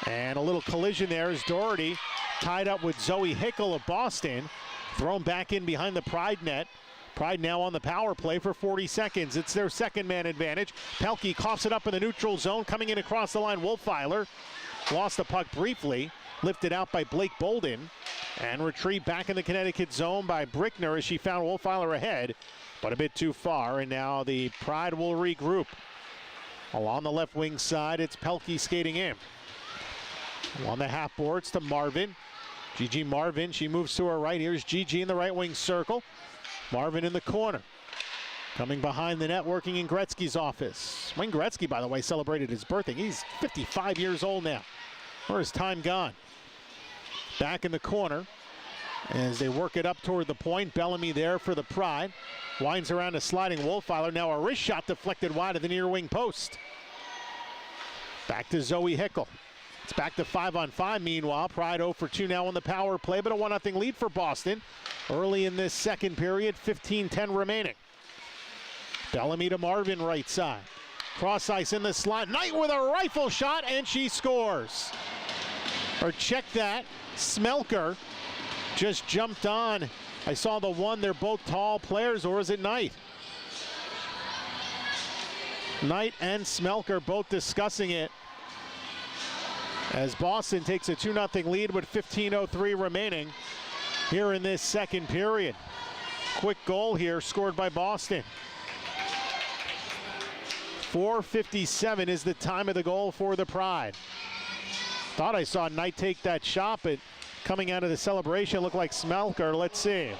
And a little collision there as Doherty tied up with Zoe Hickel of Boston. Thrown back in behind the Pride net. Pride now on the power play for 40 seconds. It's their second man advantage. Pelkey coughs it up in the neutral zone. Coming in across the line, Wolfeiler lost the puck briefly. Lifted out by Blake Bolden. And retrieved back in the Connecticut zone by Brickner as she found Wolfeiler ahead. But a bit too far, and now the Pride will regroup. Along the left wing side, it's Pelkey skating in. On the half boards to Marvin. Gigi Marvin, she moves to her right. Here's Gigi in the right wing circle. Marvin in the corner. Coming behind the net, working in Gretzky's office. Wayne Gretzky, by the way, celebrated his birthday. He's 55 years old now. Where is time gone? Back in the corner as they work it up toward the point. Bellamy there for the Pride. Winds around a sliding Wolfiler. Now a wrist shot deflected wide of the near wing post. Back to Zoe Hickel. It's back to 5-on-5 meanwhile. Pride 0 for 2 now on the power play, but a 1-0 lead for Boston. Early in this second period, 15-10 remaining. Bellamy to Marvin right side. Cross ice in the slot. Knight with a rifle shot, and she scores. Or check that. Smelker just jumped on. I saw the one. They're both tall players, or is it Knight? Knight and Smelker both discussing it as Boston takes a 2-0 lead with 15:03 remaining here in this second period. Quick goal here scored by Boston. 4:57 is the time of the goal for the Pride. Thought I saw Knight take that shot, but coming out of the celebration looked like Smelker. Let's see.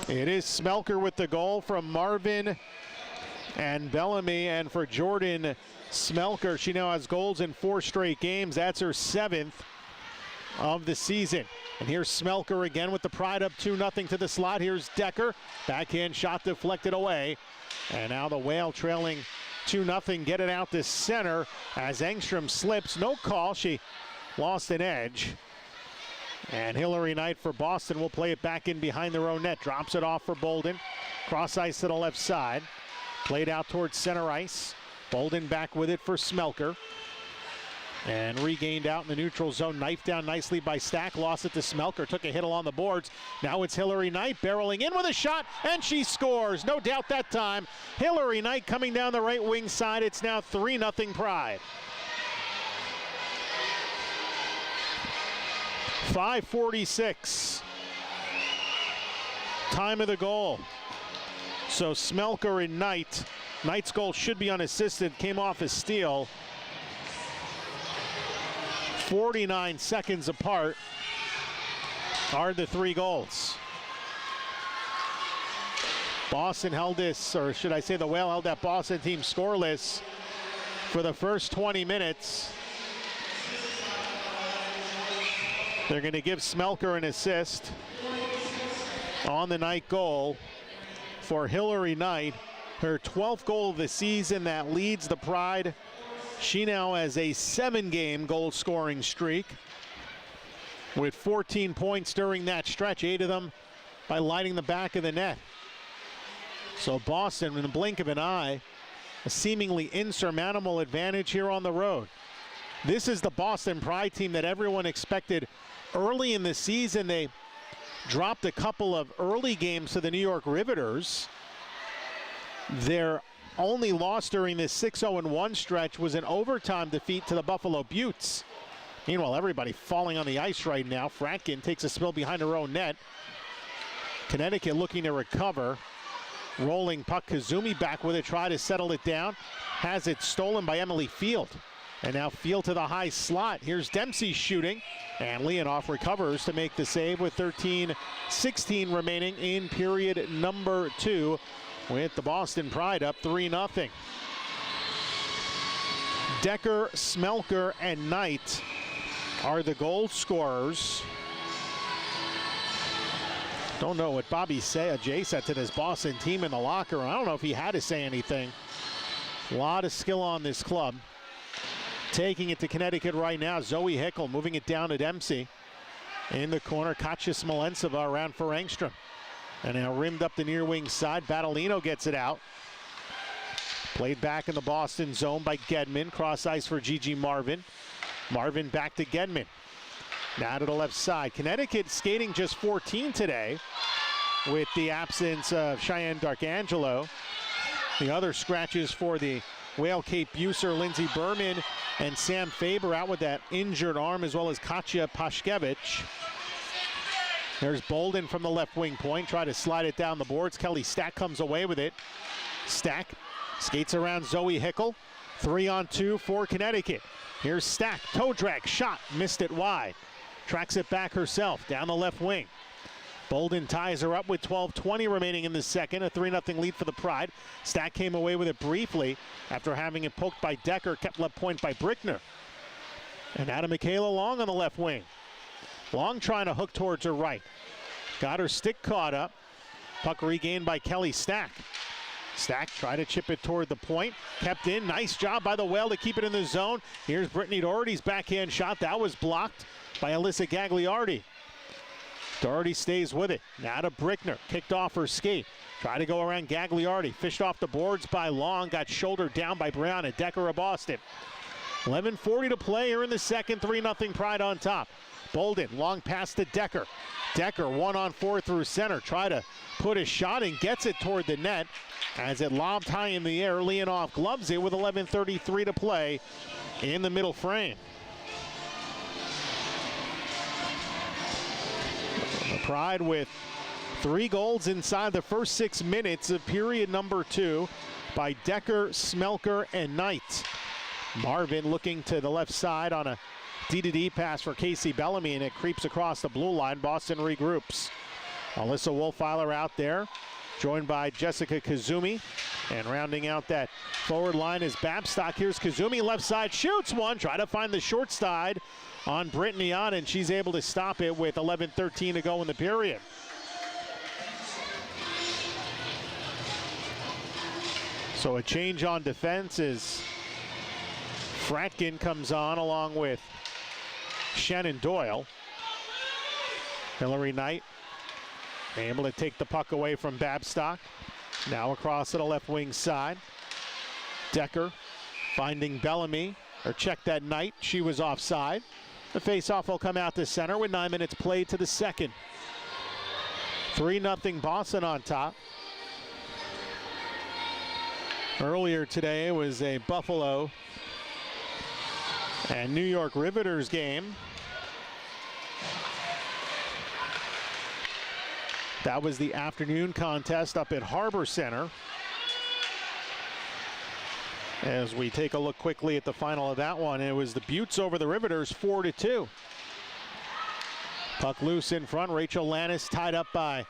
It is Smelker with the goal from Marvin and Bellamy, and for Jordan Smelker, she now has goals in 4 straight games. That's her 7th of the season. And here's Smelker again with the Pride up 2-0 to the slot. Here's Decker. Backhand shot deflected away. And now the Whale trailing 2-0. Get it out to center as Engstrom slips. No call. She lost an edge. And Hillary Knight for Boston will play it back in behind their own net. Drops it off for Bolden. Cross ice to the left side. Played out towards center ice. Bolden back with it for Smelker. And regained out in the neutral zone. Knifed down nicely by Stack. Lost it to Smelker. Took a hit along the boards. Now it's Hillary Knight barreling in with a shot. And she scores. No doubt that time. Hillary Knight coming down the right wing side. It's now 3-0 Pride. 5:46. Time of the goal. So Smelker and Knight. Knight's goal should be unassisted. Came off a steal. 49 seconds apart are the 3 goals. Boston held this, or should I say the Whale held that Boston team scoreless for the first 20 minutes. They're going to give Smelker an assist on the Knight goal for Hillary Knight. Her 12th goal of the season that leads the Pride. She now has a 7-game goal scoring streak with 14 points during that stretch, 8 of them by lighting the back of the net. So Boston, in the blink of an eye, a seemingly insurmountable advantage here on the road. This is the Boston Pride team that everyone expected early in the season. They dropped a couple of early games to the New York Riveters. Their only loss during this 6-0-1 stretch was an overtime defeat to the Buffalo Beauts. Meanwhile, everybody falling on the ice right now. Fratkin takes a spill behind her own net. Connecticut looking to recover. Rolling puck, Kazumi back with it, try to settle it down. Has it stolen by Emily Field. And now Field to the high slot. Here's Dempsey shooting. And Leonoff recovers to make the save with 13-16 remaining in period number 2. With the Boston Pride up 3-0. Decker, Smelker, and Knight are the goal scorers. Don't know what Jay said to this Boston team in the locker room. I don't know if he had to say anything. A lot of skill on this club. Taking it to Connecticut right now. Zoe Hickel moving it down to Dempsey. In the corner, Katja Smolentsova around for Engstrom. And now rimmed up the near wing side. Battolino gets it out. Played back in the Boston zone by Gedman. Cross ice for Gigi Marvin. Marvin back to Gedman. Now to the left side. Connecticut skating just 14 today with the absence of Cheyenne Darkangelo. The other scratches for the Whale Kate Buser, Lindsey Berman, and Sam Faber out with that injured arm, as well as Katja Pashkevich. There's Bolden from the left wing point, try to slide it down the boards. Kelly Stack comes away with it. Stack skates around Zoe Hickel. 3-on-2 for Connecticut. Here's Stack, toe drag, shot, missed it wide. Tracks it back herself, down the left wing. Bolden ties her up with 12:20 remaining in the second. A 3-0 lead for the Pride. Stack came away with it briefly after having it poked by Decker, kept left point by Brickner. And now to Michaela Long on the left wing. Long trying to hook towards her right. Got her stick caught up. Puck regained by Kelly Stack. Stack tried to chip it toward the point. Kept in. Nice job by the Whale to keep it in the zone. Here's Brittany Doherty's backhand shot. That was blocked by Alyssa Gagliardi. Doherty stays with it. Now to Brickner. Kicked off her skate. Tried to go around Gagliardi. Fished off the boards by Long. Got shouldered down by Brianna Decker of Boston. 11:40 to play here in the second. 3-0 Pride on top. Bolden, long pass to Decker. Decker 1-on-4 through center. Try to put a shot and gets it toward the net as it lobbed high in the air. Leonoff gloves it with 11:33 to play in the middle frame. The Pride with 3 goals inside the first 6 minutes of period number 2 by Decker, Smelker, and Knight. Marvin looking to the left side on a D-to-D pass for Casey Bellamy, and it creeps across the blue line. Boston regroups. Alyssa Wolfeiler out there, joined by Jessica Kazumi. And rounding out that forward line is Babstock. Here's Kazumi, left side, shoots one. Try to find the short side on Brittany on, and she's able to stop it with 11:13 to go in the period. So a change on defense as Fratkin comes on along with Shannon Doyle. Hillary Knight able to take the puck away from Babstock. Now across to the left wing side. Decker finding Bellamy, or check that Knight. She was offside. The faceoff will come out to center with 9 minutes played to the second. 3-0 Boston on top. Earlier today was a Buffalo and New York Riveters game. That was the afternoon contest up at Harbor Center. As we take a look quickly at the final of that one, it was the Buttes over the Riveters, 4-2. Puck loose in front. Rachel Lannis tied up by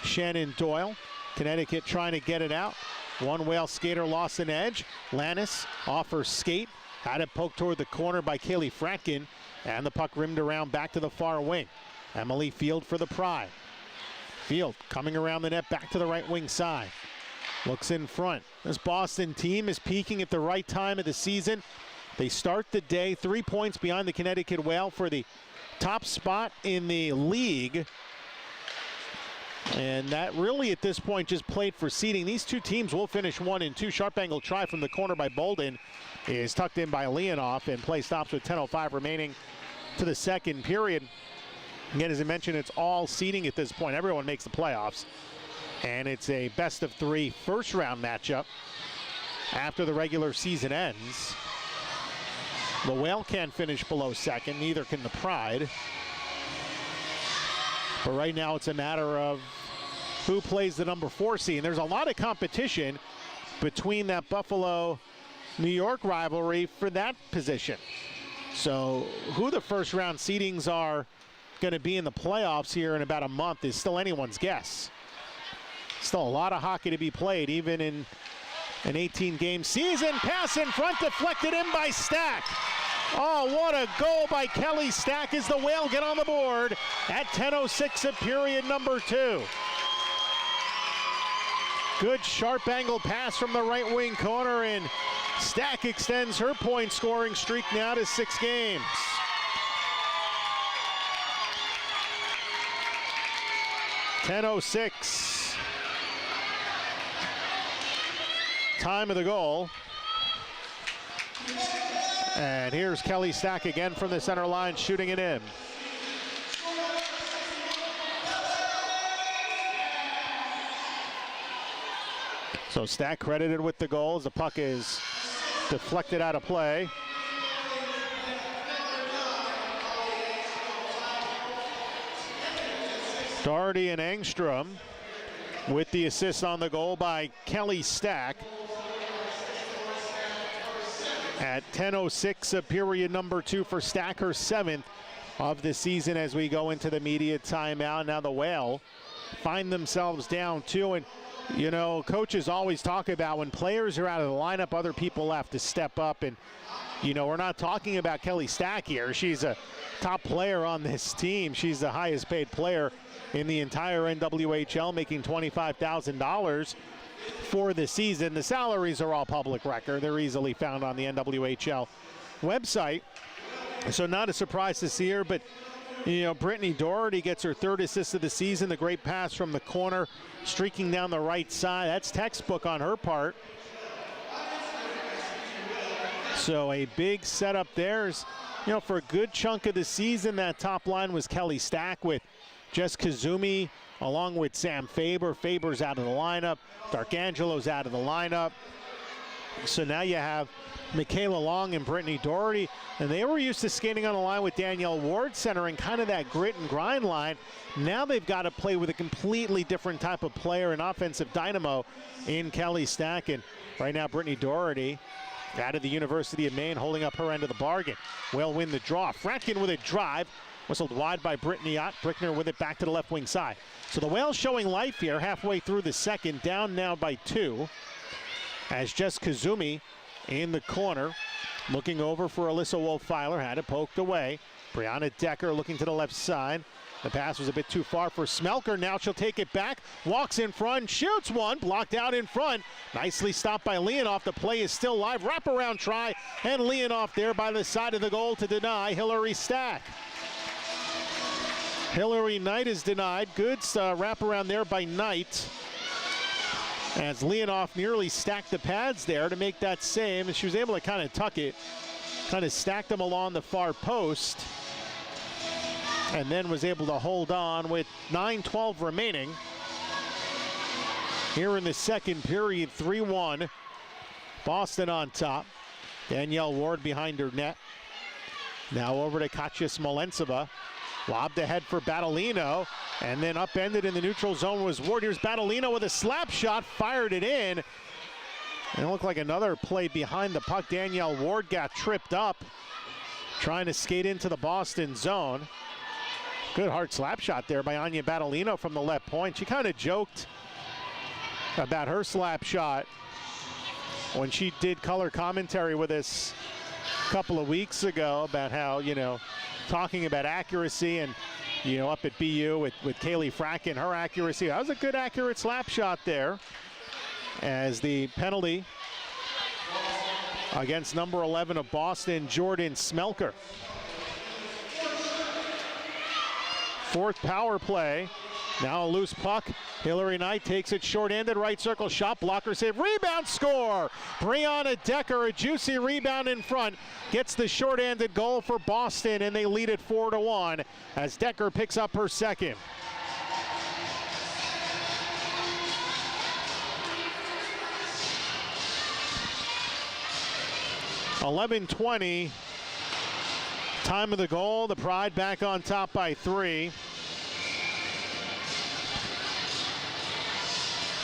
Shannon Doyle. Connecticut trying to get it out. One Whale skater lost an edge. Lannis off her skate. Had it poked toward the corner by Kaylee Fratkin. And the puck rimmed around back to the far wing. Emily Field for the Pride. Field coming around the net back to the right wing side. Looks in front. This Boston team is peaking at the right time of the season. They start the day 3 points behind the Connecticut Whale for the top spot in the league. And that really at this point just played for seeding. These two teams will finish 1 and 2. Sharp angle try from the corner by Bolden is tucked in by Leonoff, and play stops with 10:05 remaining to the second period. Again, as I mentioned, it's all seeding at this point. Everyone makes the playoffs. And it's a best of 3 first round matchup after the regular season ends. The Whale can't finish below second, neither can the Pride. But right now it's a matter of who plays the number 4 seed. And there's a lot of competition between that Buffalo-New York rivalry for that position. So who the first round seedings are going to be in the playoffs here in about a month is still anyone's guess. Still a lot of hockey to be played, even in an 18-game season. Pass in front, deflected in by Stack. Oh, what a goal by Kelly Stack as the Whale get on the board at 10:06 of period number 2. Good sharp angle pass from the right wing corner, and Stack extends her point scoring streak now to 6 games. .10:06. Time of the goal. And here's Kelly Stack again from the center line, shooting it in. So Stack credited with the goals. The puck is Deflected out of play. Doherty and Engstrom with the assist on the goal by Kelly Stack. At 10:06 of period number 2 for Stack, her 7th of the season as we go into the immediate timeout. Now the Whale find themselves down 2, and you know, coaches always talk about when players are out of the lineup, other people have to step up. And you know, we're not talking about Kelly Stack here. She's a top player on this team. She's the highest paid player in the entire NWHL, making $25,000 for the season. The salaries are all public record. They're easily found on the NWHL website. So not a surprise to see her, but you know, Brittany Doherty gets her 3rd assist of the season. The great pass from the corner, streaking down the right side. That's textbook on her part. So a big setup there. You know, for a good chunk of the season, that top line was Kelly Stack with Jess Kazumi along with Sam Faber. Faber's out of the lineup. Darkangelo's out of the lineup. So now you have Michaela Long and Brittany Doherty, and they were used to skating on the line with Danielle Ward centering kind of that grit and grind line. Now they've got to play with a completely different type of player, an offensive dynamo in Kelly Stack. And right now Brittany Doherty out of the University of Maine holding up her end of the bargain. Will win the draw. Fratkin with a drive. Whistled wide by Brittany Ott. Brickner with it back to the left wing side. So the Whales showing life here halfway through the second, down now by 2. As Jess Kazumi in the corner, looking over for Alyssa Wolf-Filer, had it poked away. Brianna Decker looking to the left side. The pass was a bit too far for Smelker. Now she'll take it back, walks in front, shoots one, blocked out in front. Nicely stopped by Leonoff. The play is still live. Wraparound try, and Leonoff there by the side of the goal to deny Hillary Stack. Hillary Knight is denied. Good wraparound there by Knight, as Leonoff nearly stacked the pads there to make that save, and she was able to kind of tuck it, kind of stack them along the far post, and then was able to hold on with 9:12 remaining here in the second period. 3-1 Boston on top. Danielle Ward behind her net. Now over to Katya Smolentseva. Lobbed ahead for Battolino, and then upended in the neutral zone was Ward. Here's Battolino with a slap shot, fired it in. And it looked like another play behind the puck. Danielle Ward got tripped up, trying to skate into the Boston zone. Good hard slap shot there by Anya Battolino from the left point. She kind of joked about her slap shot when she did color commentary with us a couple of weeks ago, about how, you know, talking about accuracy, and you know, up at BU with Kaylee Fratkin, her accuracy. That was a good accurate slap shot there, as the penalty against number 11 of Boston, Jordan Smelker. 4th power play. Now a loose puck. Hillary Knight takes it short-handed, right circle shot, blocker save, rebound, score! Brianna Decker, a juicy rebound in front, gets the short-handed goal for Boston, and they lead it 4-1 as Decker picks up her 2nd. .11:20, time of the goal. The Pride back on top by 3.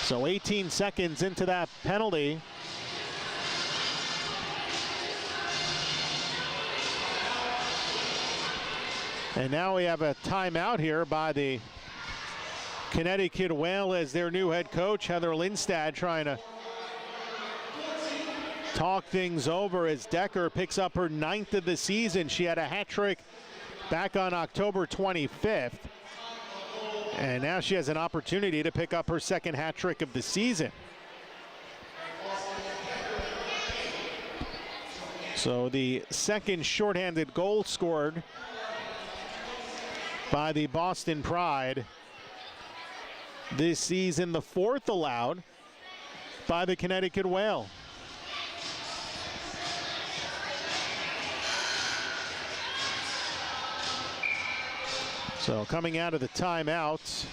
So 18 seconds into that penalty. And now we have a timeout here by the Connecticut Whale, as their new head coach, Heather Lindstad, trying to talk things over as Decker picks up her 9th of the season. She had a hat trick back on October 25th. And now she has an opportunity to pick up her 2nd hat trick of the season. So the 2nd shorthanded goal scored by the Boston Pride this season, the 4th allowed by the Connecticut Whale. So coming out of the timeout,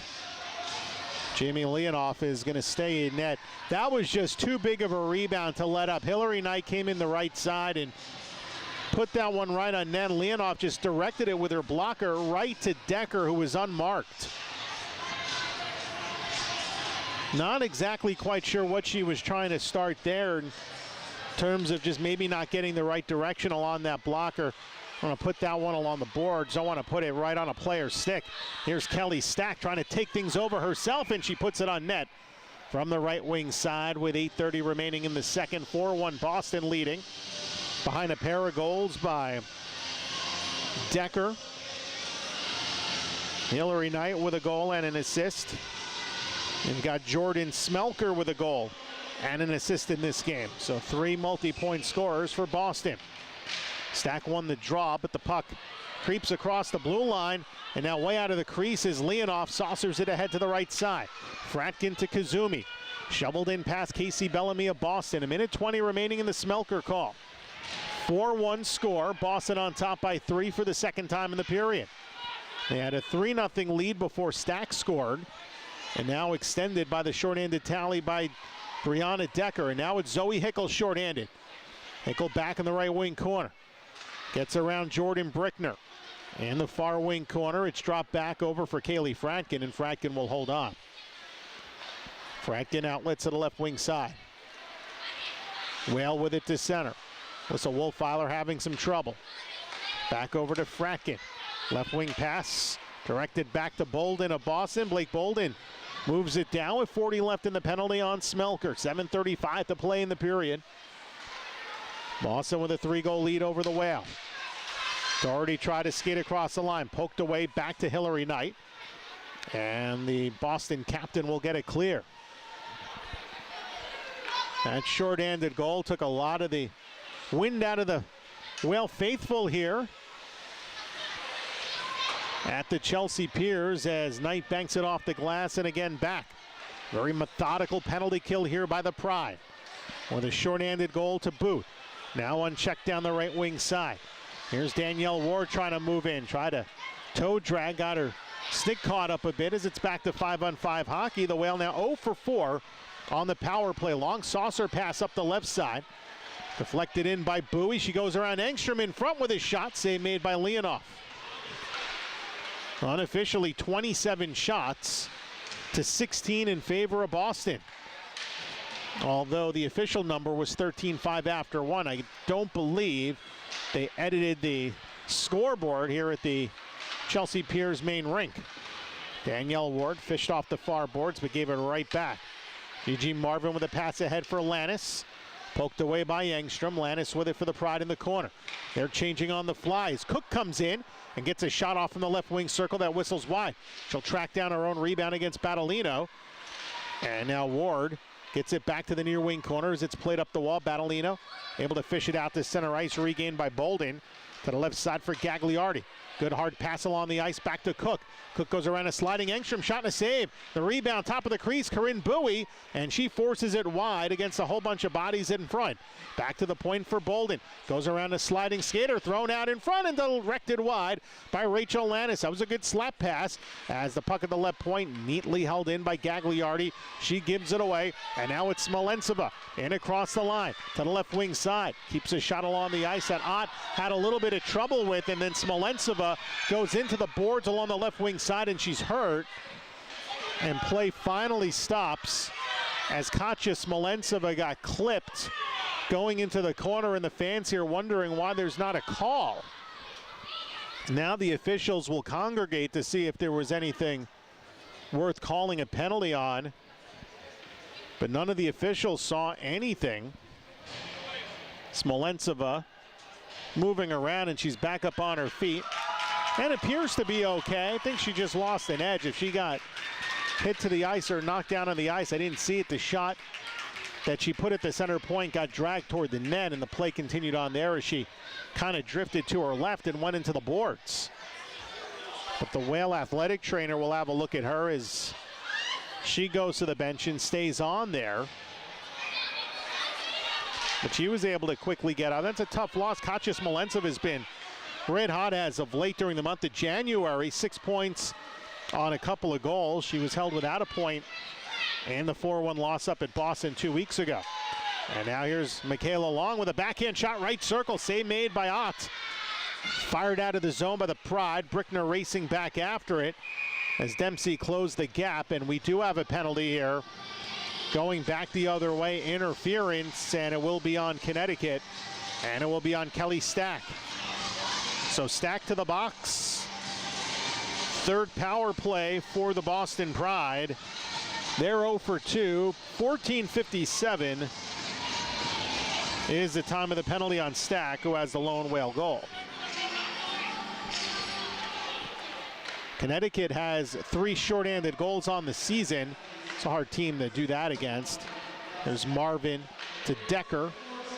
Jamie Leonoff is going to stay in net. That was just too big of a rebound to let up. Hillary Knight came in the right side and put that one right on net. Leonoff just directed it with her blocker right to Decker, who was unmarked. Not exactly quite sure what she was trying to start there in terms of just maybe not getting the right direction along that blocker. I want to put that one along the boards. I want to put it right on a player's stick. Here's Kelly Stack trying to take things over herself, and she puts it on net from the right wing side with 8:30 remaining in the second. 4-1 Boston leading behind a pair of goals by Decker. Hillary Knight with a goal and an assist. And got Jordan Smelker with a goal and an assist in this game. So 3 multi-point scorers for Boston. Stack won the draw, but the puck creeps across the blue line, and now way out of the crease is Leonoff, saucers it ahead to the right side. Fratkin to Kazumi. Shoveled in past Casey Bellamy of Boston. 1:20 remaining in the Smelker call. 4-1 score. Boston on top by 3 for the second time in the period. They had a 3-0 lead before Stack scored, and now extended by the shorthanded tally by Brianna Decker. And now it's Zoe Hickel shorthanded. Hickel back in the right wing corner. Gets around Jordan Brickner. In the far wing corner, it's dropped back over for Kaylee Fratkin, and Fratkin will hold on. Fratkin outlets to the left wing side. Whale with it to center. Lisa Wolfeiler having some trouble. Back over to Fratkin. Left wing pass directed back to Bolden of Boston. Blake Bolden moves it down with 40 left in the penalty on Smelker. 7:35 to play in the period. Boston with a 3-goal lead over the Whale. Doherty tried to skate across the line, poked away back to Hillary Knight. And the Boston captain will get it clear. That short-handed goal took a lot of the wind out of the Whale faithful here at the Chelsea Piers as Knight banks it off the glass and again back. Very methodical penalty kill here by the Pride with a short-handed goal to boot. Now unchecked down the right wing side. Here's Danielle Ward trying to move in, try to toe drag, got her stick caught up a bit as it's back to 5-on-5 hockey. The Whale now 0 for 4 on the power play. Long saucer pass up the left side. Deflected in by Bowie. She goes around Engstrom in front with a shot, save made by Leonoff. Unofficially 27 shots to 16 in favor of Boston. Although the official number was 13-5 after 1. I don't believe they edited the scoreboard here at the Chelsea Piers main rink. Danielle Ward fished off the far boards but gave it right back. Eugene Marvin with a pass ahead for Lannis. Poked away by Engstrom. Lannis with it for the Pride in the corner. They're changing on the fly as Cook comes in and gets a shot off from the left wing circle that whistles wide. She'll track down her own rebound against Battolino. And now Ward gets it back to the near wing corner as it's played up the wall. Battolino able to fish it out to center ice, regained by Bolden. To the left side for Gagliardi. Good hard pass along the ice back to Cook. Cook goes around a sliding Engstrom shot and a save. The rebound top of the crease, Corinne Bowie, and she forces it wide against a whole bunch of bodies in front. Back to the point for Bolden. Goes around a sliding skater, thrown out in front and directed wide by Rachel Lannis. That was a good slap pass as the puck at the left point neatly held in by Gagliardi. She gives it away, and now it's Smolensova in across the line to the left wing side. Keeps a shot along the ice that Ott had a little bit of trouble with, and then Smolensova goes into the boards along the left wing side, and she's hurt. And play finally stops as Katja Smolensova got clipped going into the corner, and the fans here wondering why there's not a call. Now the officials will congregate to see if there was anything worth calling a penalty on, but none of the officials saw anything. Smolensova moving around, and she's back up on her feet and appears to be okay. I think she just lost an edge. If she got hit to the ice or knocked down on the ice, I didn't see it. The shot that she put at the center point got dragged toward the net, and the play continued on there as she kind of drifted to her left and went into the boards. But the Whale athletic trainer will have a look at her as she goes to the bench and stays on there. But she was able to quickly get out. That's a tough loss. Katja Smolensova has been red hot as of late during the month of January. 6 points on a couple of goals. She was held without a point in the 4-1 loss up at Boston 2 weeks ago. And now here's Michaela Long with a backhand shot, right circle, save made by Ott. Fired out of the zone by the Pride. Brickner racing back after it as Dempsey closed the gap, and we do have a penalty here. Going back the other way, interference, and it will be on Connecticut, and it will be on Kelly Stack. So Stack to the box. Third power play for the Boston Pride. They're 0 for 2, 14:57 is the time of the penalty on Stack, who has the lone whale goal. Connecticut has 3 shorthanded goals on the season. It's a hard team to do that against. There's Marvin to Decker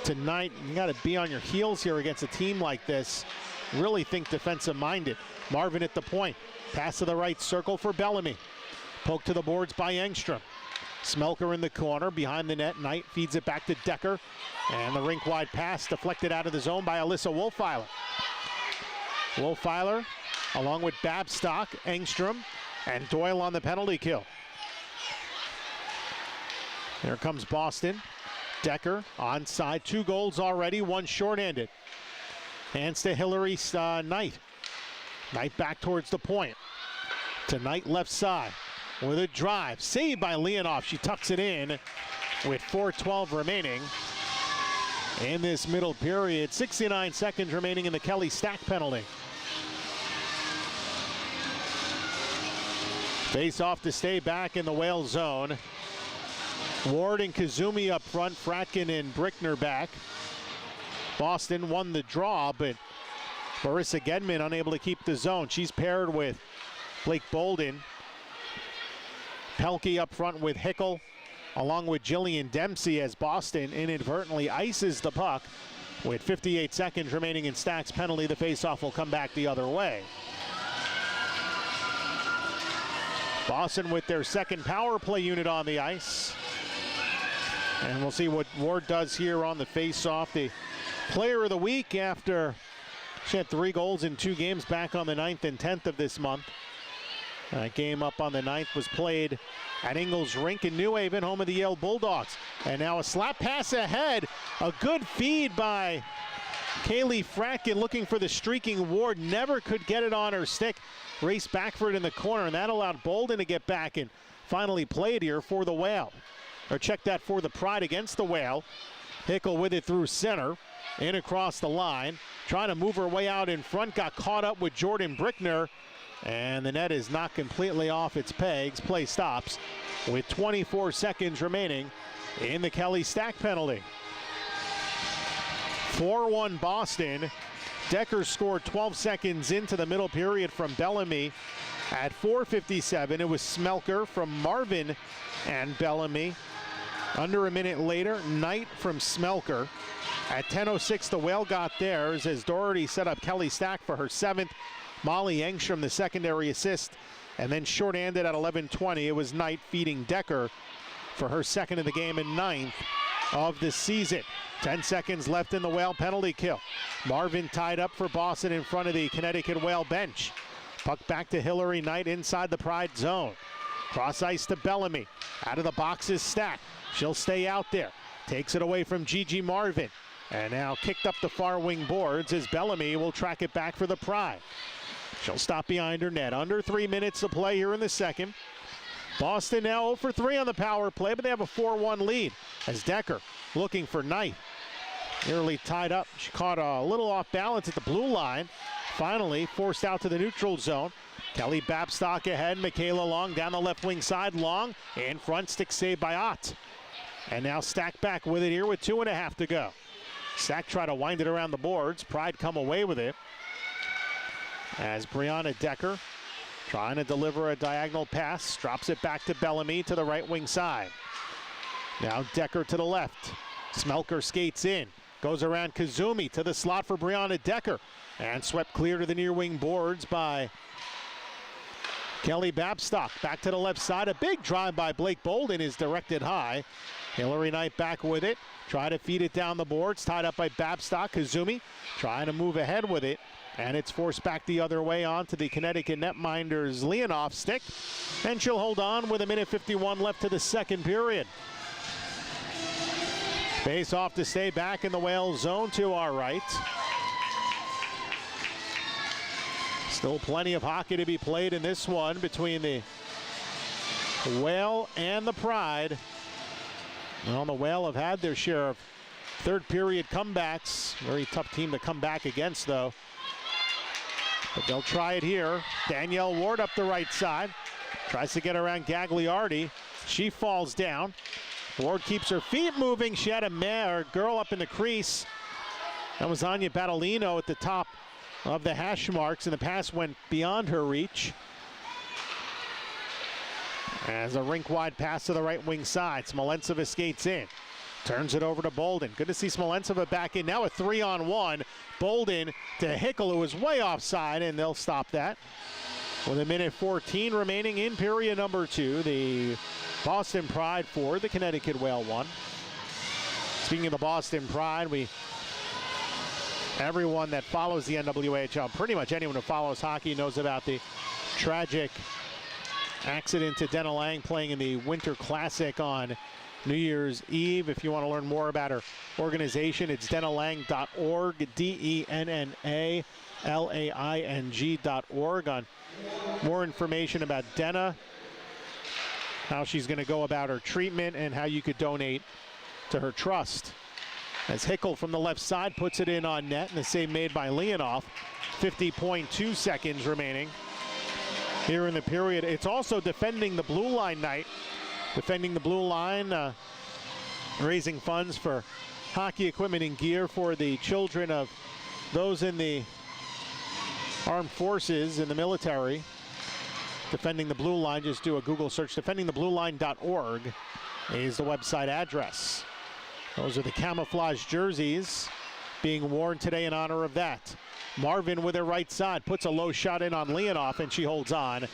to Knight. You got to be on your heels here against a team like this. Really think defensive-minded. Marvin at the point. Pass to the right circle for Bellamy. Poke to the boards by Engstrom. Smelker in the corner behind the net. Knight feeds it back to Decker. And the rink-wide pass deflected out of the zone by Alyssa Wolfeiler. Wolfeiler along with Babstock, Engstrom, and Doyle on the penalty kill. Here comes Boston. Decker onside, 2 goals already, 1 shorthanded. Hands to Hillary Knight. Knight back towards the point. To Knight left side with a drive. Saved by Leonoff. She tucks it in with 4:12 remaining in this middle period. 69 seconds remaining in the Kelly Stack penalty. Face off to stay back in the Whale zone. Ward and Kazumi up front, Fratkin and Brickner back. Boston won the draw, but Marissa Gedman unable to keep the zone. She's paired with Blake Bolden. Pelkey up front with Hickel, along with Jillian Dempsey, as Boston inadvertently ices the puck. With 58 seconds remaining in Stack's penalty, the faceoff will come back the other way. Boston with their second power play unit on the ice. And we'll see what Ward does here on the face-off. The player of the week after she had 3 goals in 2 games back on the 9th and 10th of this month. That game up on the 9th was played at Ingles Rink in New Haven, home of the Yale Bulldogs. And now a slap pass ahead. A good feed by Kaylee Fratkin looking for the streaking Ward. Never could get it on her stick. Raced back for it in the corner, and that allowed Bolden to get back and finally played here for the Whale. Or check that for the Pride against the Whale. Hickel with it through center, in across the line. Trying to move her way out in front, got caught up with Jordan Brickner. And the net is not completely off its pegs. Play stops with 24 seconds remaining in the Kelly Stack penalty. 4-1 Boston. Decker scored 12 seconds into the middle period from Bellamy. At 4:57, it was Smelker from Marvin and Bellamy. Under a minute later, Knight from Smelker. At 10:06, the Whale got theirs as Doherty set up Kelly Stack for her 7th. Molly Engstrom, the secondary assist. And then shorthanded at 11:20, it was Knight feeding Decker for her 2nd of the game and 9th of the season. 10 seconds left in the Whale penalty kill. Marvin tied up for Boston in front of the Connecticut Whale bench. Puck back to Hillary Knight inside the Pride zone. Cross ice to Bellamy. Out of the box is Stack. She'll stay out there. Takes it away from Gigi Marvin. And now kicked up the far wing boards as Bellamy will track it back for the Pride. She'll stop behind her net. Under 3 minutes to play here in the second. Boston now 0 for 3 on the power play, but they have a 4-1 lead as Decker looking for Knight. Nearly tied up. She caught a little off balance at the blue line. Finally forced out to the neutral zone. Kelly Babstock ahead. Michaela Long down the left wing side. Long in front. Stick saved by Ott. And now Stack back with it here with 2.5 to go. Stack try to wind it around the boards. Pride come away with it. As Brianna Decker trying to deliver a diagonal pass. Drops it back to Bellamy to the right wing side. Now Decker to the left. Smelker skates in. Goes around Kazumi to the slot for Brianna Decker. And swept clear to the near wing boards by Kelly Babstock. Back to the left side. A big drive by Blake Bolden is directed high. Hillary Knight back with it. Try to feed it down the boards. Tied up by Babstock. Kazumi trying to move ahead with it. And it's forced back the other way onto the Connecticut netminder's Leonoff stick. And she'll hold on with 1:51 left to the second period. Face off to stay back in the Whale zone to our right. Still plenty of hockey to be played in this one between the Whale and the Pride. Well, the Whale have had their share of third period comebacks. Very tough team to come back against, though. But they'll try it here. Danielle Ward up the right side. Tries to get around Gagliardi. She falls down. Ward keeps her feet moving. She had a girl up in the crease. That was Anya Battolino at the top of the hash marks, and the pass went beyond her reach. As a rink-wide pass to the right wing side. Smolentseva skates in. Turns it over to Bolden. Good to see Smolentseva back in. Now a 3-on-1. Bolden to Hickel, who was way offside, and they'll stop that. With 1:14 remaining in period number 2. The Boston Pride 4, the Connecticut Whale 1. Speaking of the Boston Pride, everyone that follows the NWHL, pretty much anyone who follows hockey, knows about the tragic accident to Dena Lang playing in the Winter Classic on New Year's Eve. If you want to learn more about her organization, it's denalang.org, DENNALAING.org. On more information about Dena, how she's going to go about her treatment, and how you could donate to her trust. As Hickel from the left side puts it in on net, and the save made by Leonoff. 50.2 seconds remaining here in the period. It's also defending the blue line night. Defending the blue line, raising funds for hockey equipment and gear for the children of those in the armed forces, in the military. Defending the Blue Line, just do a Google search. Defendingtheblueline.org is the website address. Those are the camouflage jerseys being worn today in honor of that. Marvin with her right side puts a low shot in on Leonoff, and she holds on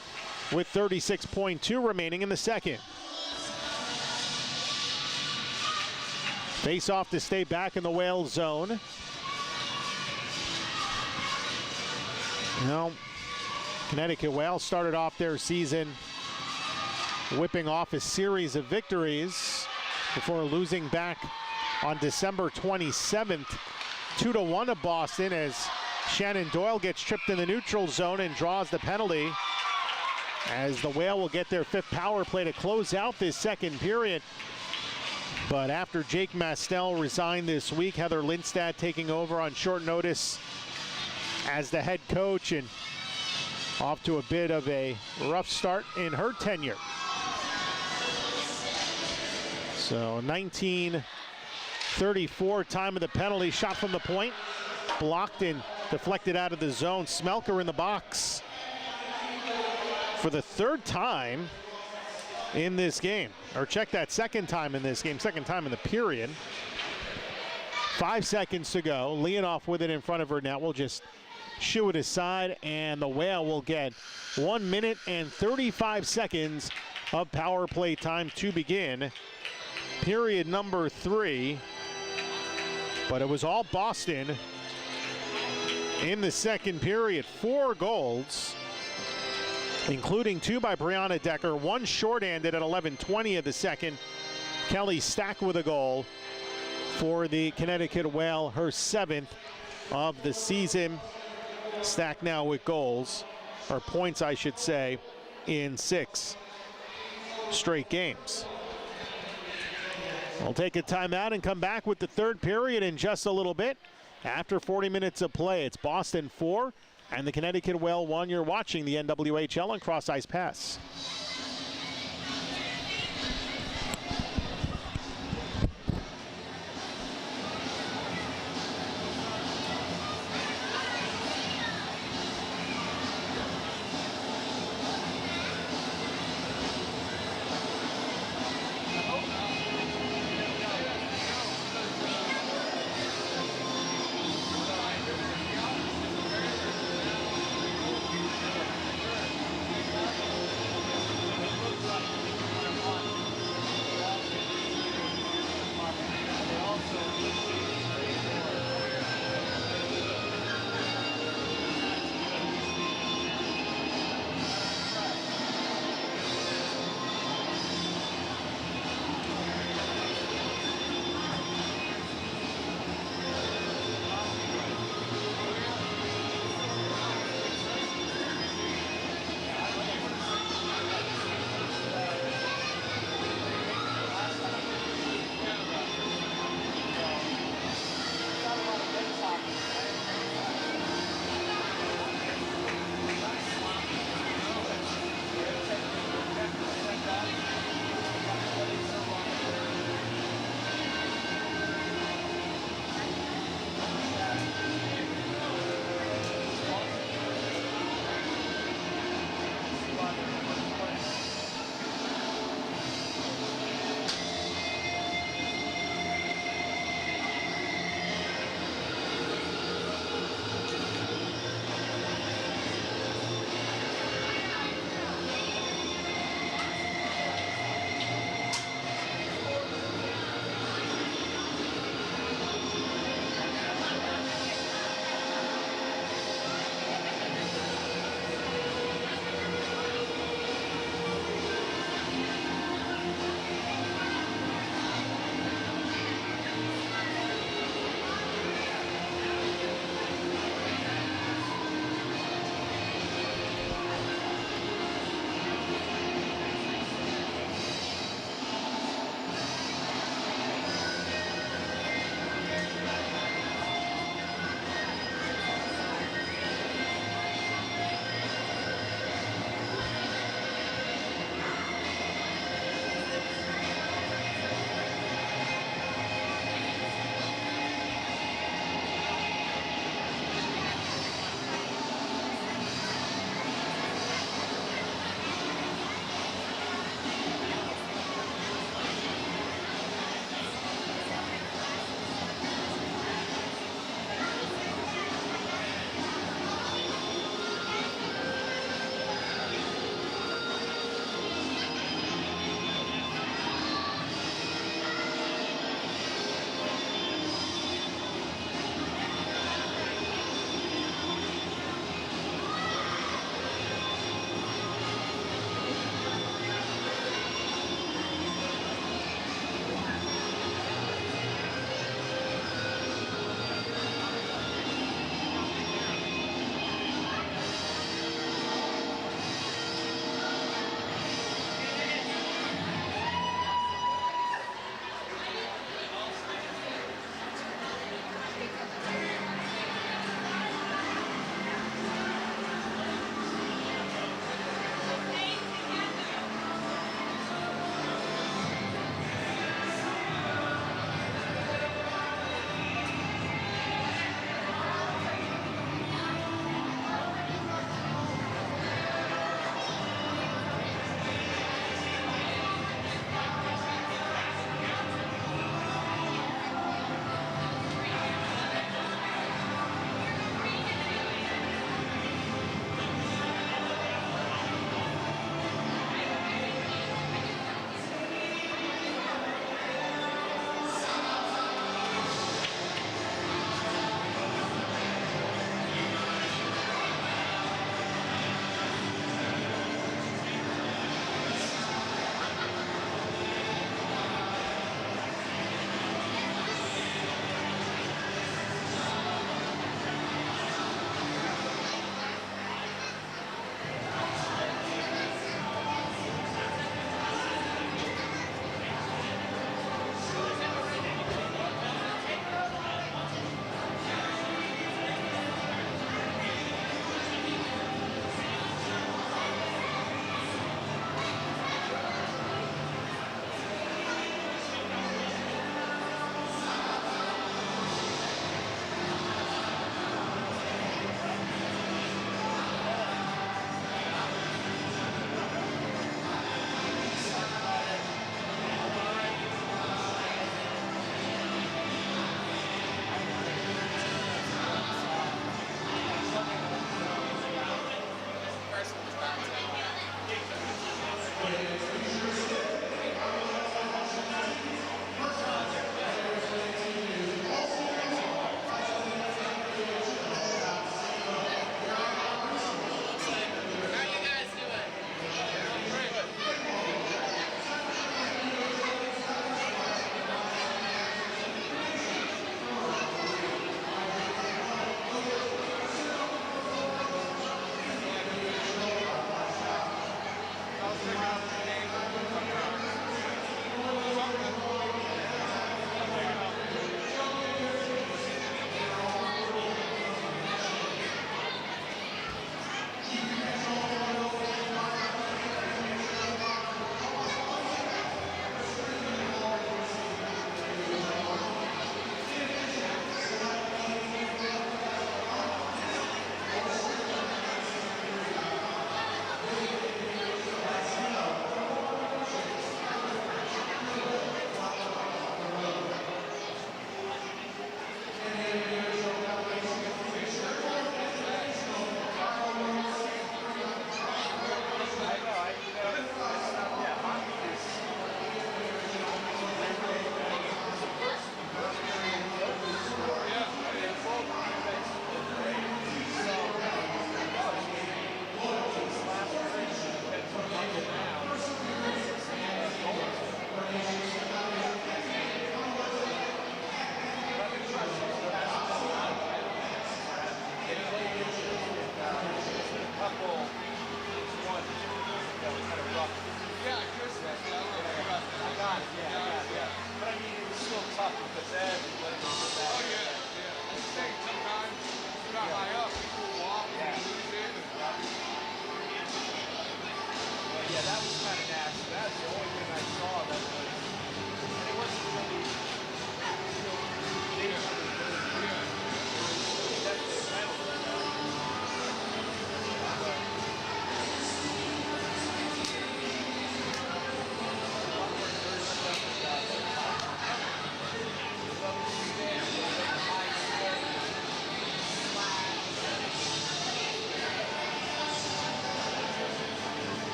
with 36.2 remaining in the second. Face off to stay back in the Whale zone. Now, Connecticut Whale started off their season whipping off a series of victories before losing back on December 27th, 2-1 to Boston, as Shannon Doyle gets tripped in the neutral zone and draws the penalty, as the Whale will get their 5th power play to close out this second period. But after Jake Mastel resigned this week, Heather Lindstad taking over on short notice as the head coach, and off to a bit of a rough start in her tenure. So 19:34 time of the penalty. Shot from the point, blocked and deflected out of the zone. Smelker in the box for the 3rd time in this game. Or check that, second time in this game, second time in the period. 5 seconds to go. Leonoff with it in front of her net. We'll just shoo it aside, and the Whale will get 1 minute and 35 seconds of power play time to begin period number 3. But it was all Boston in the second period. 4 goals, including 2 by Brianna Decker, 1 shorthanded at 11:20 of the second. Kelly Stack with a goal for the Connecticut Whale, her 7th of the season. Stack now with goals, or points I should say, in 6 straight games. We'll take a timeout and come back with the 3rd period in just a little bit. After 40 minutes of play, it's Boston 4 and the Connecticut Whale 1. You're watching the NWHL on Cross Ice Pass.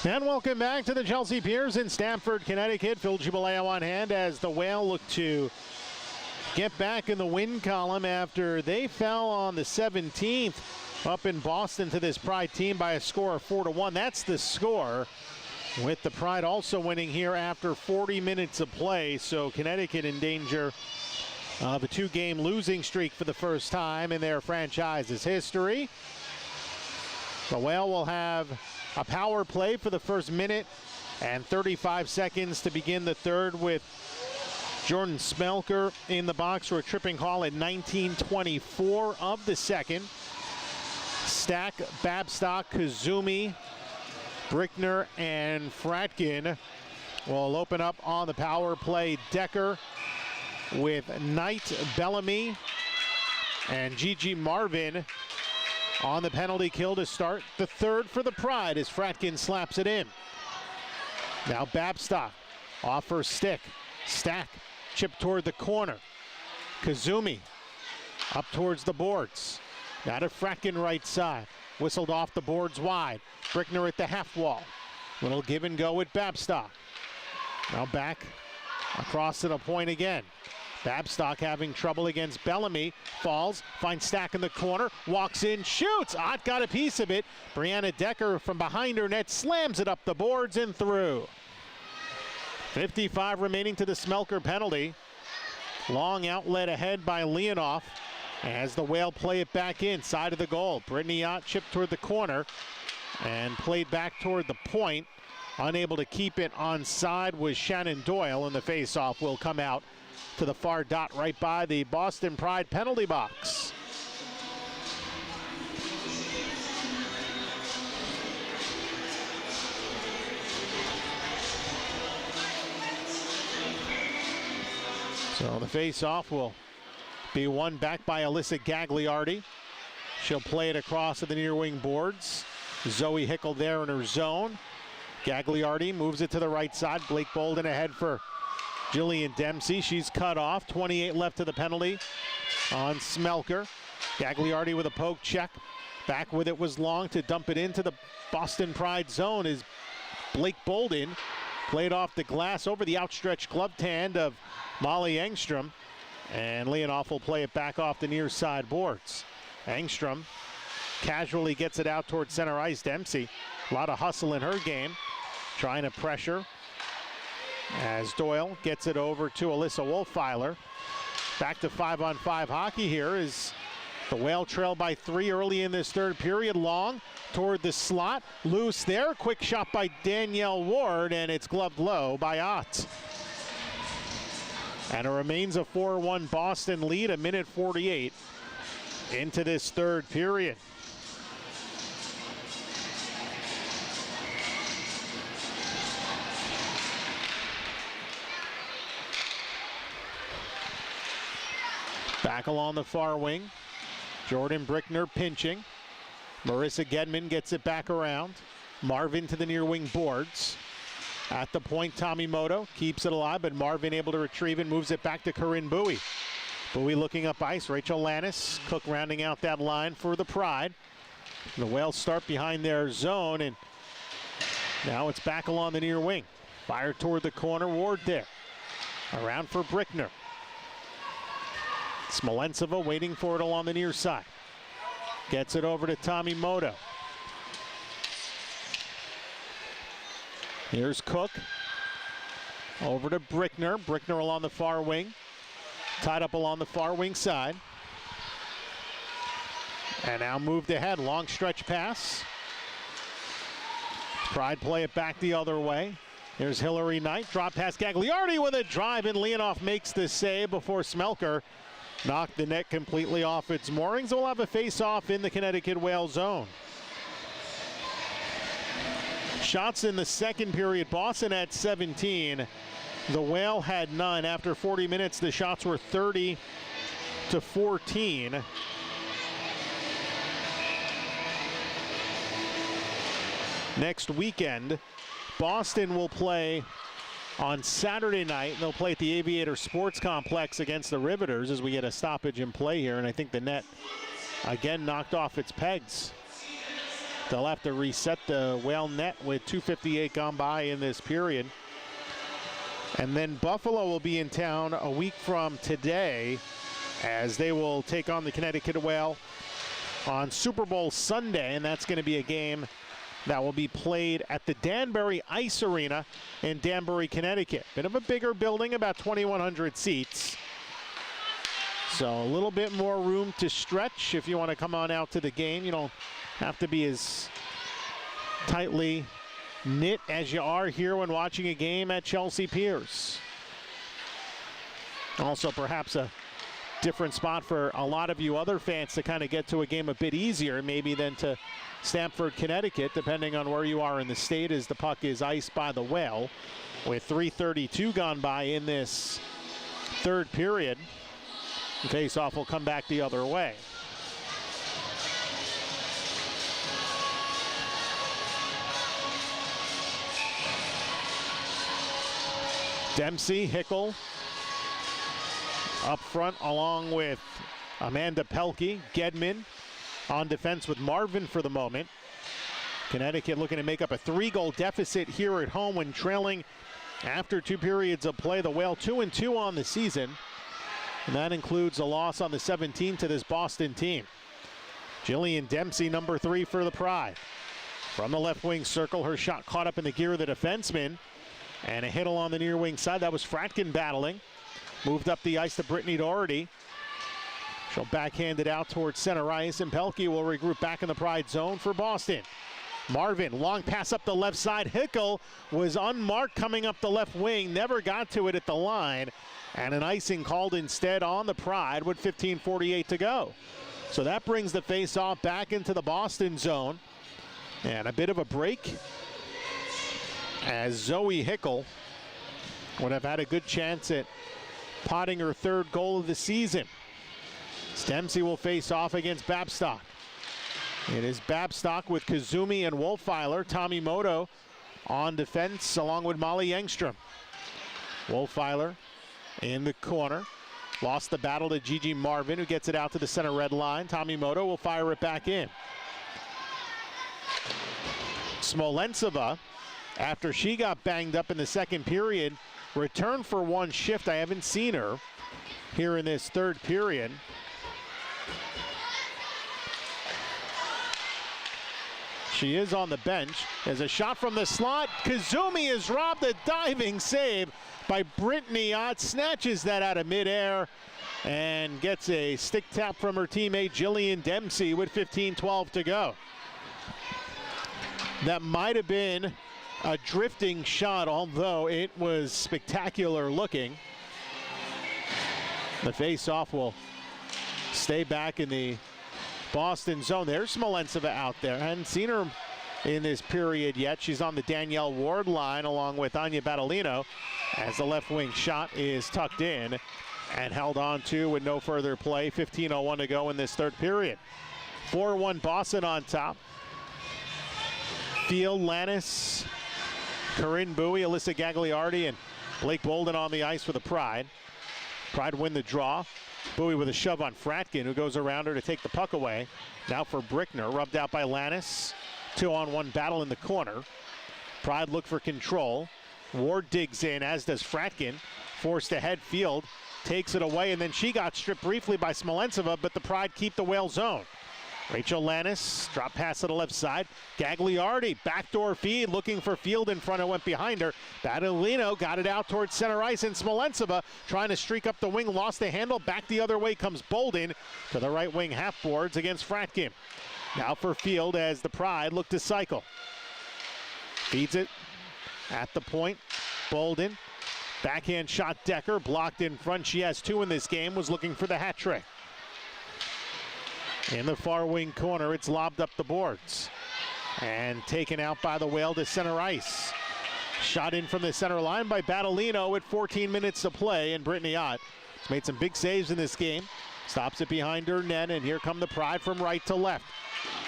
And welcome back to the Chelsea Piers in Stamford, Connecticut. Phil Giubileo on hand as the Whale look to get back in the win column after they fell on the 17th up in Boston to this Pride team by a score of 4-1. That's the score, with the Pride also winning here after 40 minutes of play. So Connecticut in danger of a 2-game losing streak for the first time in their franchise's history. The Whale will have a power play for the first minute and 35 seconds to begin the third, with Jordan Smelker in the box for a tripping call at 19:24 of the second. Stack, Babstock, Kazumi, Brickner, and Fratkin will open up on the power play. Decker with Knight, Bellamy, and Gigi Marvin on the penalty kill to start the third for the Pride as Fratkin slaps it in. Now Babstock off her stick. Stack, chip toward the corner. Kazumi up towards the boards. Now to Fratkin right side. Whistled off the boards wide. Brickner at the half wall. Little give and go with Babstock. Now back across to the point again. Babstock having trouble against Bellamy. Falls, finds Stack in the corner, walks in, shoots. Ott got a piece of it. Brianna Decker from behind her net slams it up the boards and through. 55 remaining to the Smelker penalty. Long outlet ahead by Leonoff as the Whale play it back in, side of the goal. Brittany Ott chipped toward the corner and played back toward the point. Unable to keep it onside was Shannon Doyle, and the face-off will come out to the far dot right by the Boston Pride penalty box. So the face-off will be won back by Alyssa Gagliardi. She'll play it across to the near wing boards. Zoe Hickel there in her zone. Gagliardi moves it to the right side. Blake Bolden ahead for Jillian Dempsey. She's cut off. 28 left to the penalty on Smelker. Gagliardi with a poke check. Back with it was Long to dump it into the Boston Pride zone as Blake Bolden played off the glass over the outstretched gloved hand of Molly Engstrom. And Leonoff will play it back off the near side boards. Engstrom casually gets it out towards center ice. Dempsey, a lot of hustle in her game, trying to pressure as Doyle gets it over to Alyssa Wolfeiler. Back to 5-on-5 hockey here as the Whale trail by 3 early in this third period. Long toward the slot, loose there. Quick shot by Danielle Ward, and it's gloved low by Ott. And it remains a 4-1 Boston lead, 1:48 into this third period. Back along the far wing, Jordan Brickner pinching. Marissa Gedman gets it back around. Marvin to the near wing boards. At the point, Tommy Moto keeps it alive, but Marvin able to retrieve and moves it back to Corinne Bowie. Bowie looking up ice. Rachel Lannis, Cook rounding out that line for the Pride. The Whales start behind their zone, and now it's back along the near wing. Fire toward the corner, Ward there. Around for Brickner. Smolensova waiting for it along the near side. Gets it over to Tommy Moto. Here's Cook. Over to Brickner. Brickner along the far wing. Tied up along the far wing side. And now moved ahead. Long stretch pass. Pride play it back the other way. Here's Hillary Knight. Drop pass Gagliardi with a drive, and Leonoff makes the save before Smelker knocked the net completely off its moorings. We'll have a face-off in the Connecticut Whale zone. Shots in the second period. Boston had 17. The Whale had none. After 40 minutes, the shots were 30-14. Next weekend, Boston will play on Saturday night. They'll play at the Aviator Sports Complex against the Riveters as we get a stoppage in play here. And I think the net again knocked off its pegs. They'll have to reset the Whale net with 2:58 gone by in this period. And then Buffalo will be in town a week from today as they will take on the Connecticut Whale on Super Bowl Sunday, and that's going to be a game that will be played at the Danbury Ice Arena in Danbury, Connecticut. Bit of a bigger building, about 2,100 seats. So a little bit more room to stretch if you want to come on out to the game. You don't have to be as tightly knit as you are here when watching a game at Chelsea Piers. Also perhaps a different spot for a lot of you other fans to kind of get to a game a bit easier maybe than to Stamford, Connecticut, depending on where you are in the state, as the puck is iced by the Whale with 3:32 gone by in this third period. The face-off will come back the other way. Dempsey, Hickle up front along with Amanda Pelkey. Gedman on defense with Marvin for the moment. Connecticut looking to make up a 3-goal deficit here at home when trailing after 2 periods of play. The Whale 2-2 on the season, and that includes a loss on the 17th to this Boston team. Jillian Dempsey, number 3 for the Pride. From the left wing circle, her shot caught up in the gear of the defenseman, and a hit along the near wing side. That was Fratkin battling. Moved up the ice to Brittany Doherty. She'll backhand it out towards center ice, and Pelkey will regroup back in the Pride zone for Boston. Marvin, long pass up the left side. Hickle was unmarked coming up the left wing, never got to it at the line, and an icing called instead on the Pride with 15:48 to go. So that brings the face-off back into the Boston zone, and a bit of a break as Zoe Hickle would have had a good chance at potting her 3rd goal of the season. Dempsey will face off against Babstock. It is Babstock with Kazumi and Wolfeiler. Tommy Moto on defense along with Molly Engstrom. Wolfeiler in the corner. Lost the battle to Gigi Marvin, who gets it out to the center red line. Tommy Moto will fire it back in. Smolensova, after she got banged up in the 2nd period, returned for 1 shift. I haven't seen her here in this 3rd period. She is on the bench. There's a shot from the slot. Kazumi is robbed. A diving save by Brittany Ott. Snatches that out of midair and gets a stick tap from her teammate Jillian Dempsey with 15:12 to go. That might have been a drifting shot, although it was spectacular looking. The face-off will stay back in the Boston zone. There's Smolensova out there. I hadn't seen her in this period yet. She's on the Danielle Ward line along with Anya Battolino as the left wing shot is tucked in and held on to with no further play. 15:01 to go in this 3rd period. 4-1 Boston on top. Field, Lannis, Corinne Bowie, Alyssa Gagliardi, and Blake Bolden on the ice for the Pride. Pride win the draw. Bowie with a shove on Fratkin, who goes around her to take the puck away. Now for Brickner, rubbed out by Lannis. 2-on-1 battle in the corner. Pride look for control. Ward digs in, as does Fratkin. Forced ahead, Field takes it away, and then she got stripped briefly by Smolensova, but the Pride keep the Whale zone. Rachel Lannis, drop pass to the left side. Gagliardi, backdoor feed, looking for Field in front, and went behind her. Battolino got it out towards center ice, and Smolensova trying to streak up the wing, lost the handle. Back the other way comes Bolden to the right wing half boards against Fratkin. Now for Field as the Pride look to cycle. Feeds it at the point. Bolden, backhand shot Decker, blocked in front. She has 2 in this game, was looking for the hat trick. In the far wing corner, it's lobbed up the boards and taken out by the Whale to center ice. Shot in from the center line by Battolino with 14 minutes to play, and Brittany Ott has made some big saves in this game. Stops it behind her net, and here come the Pride from right to left.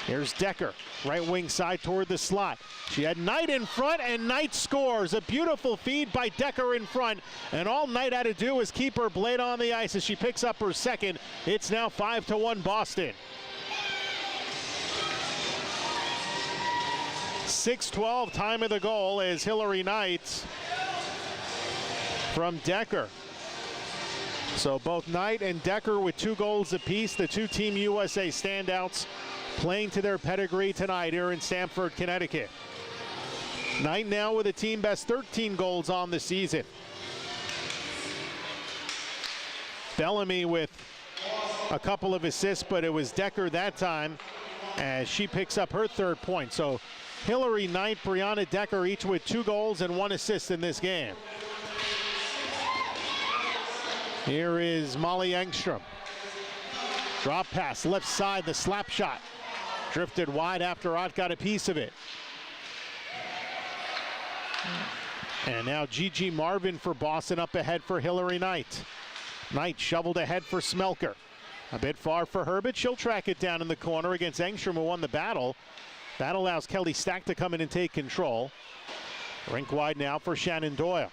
Here's Decker, right wing side toward the slot. She had Knight in front, and Knight scores. A beautiful feed by Decker in front, and all Knight had to do was keep her blade on the ice as she picks up her 2nd. It's now 5-1 Boston. 6:12 time of the goal is Hillary Knight from Decker. So both Knight and Decker with 2 goals apiece, the two Team USA standouts playing to their pedigree tonight here in Stamford, Connecticut. Knight now with a team best 13 goals on the season. Bellamy with a couple of assists, but it was Decker that time as she picks up her 3rd point. So Hillary Knight, Brianna Decker each with 2 goals and 1 assist in this game. Here is Molly Engstrom. Drop pass, left side, the slap shot. Drifted wide after Ott got a piece of it. And now Gigi Marvin for Boston up ahead for Hillary Knight. Knight shoveled ahead for Smelker. A bit far for her, but she'll track it down in the corner against Engstrom, who won the battle. That allows Kelly Stack to come in and take control. Rink wide now for Shannon Doyle.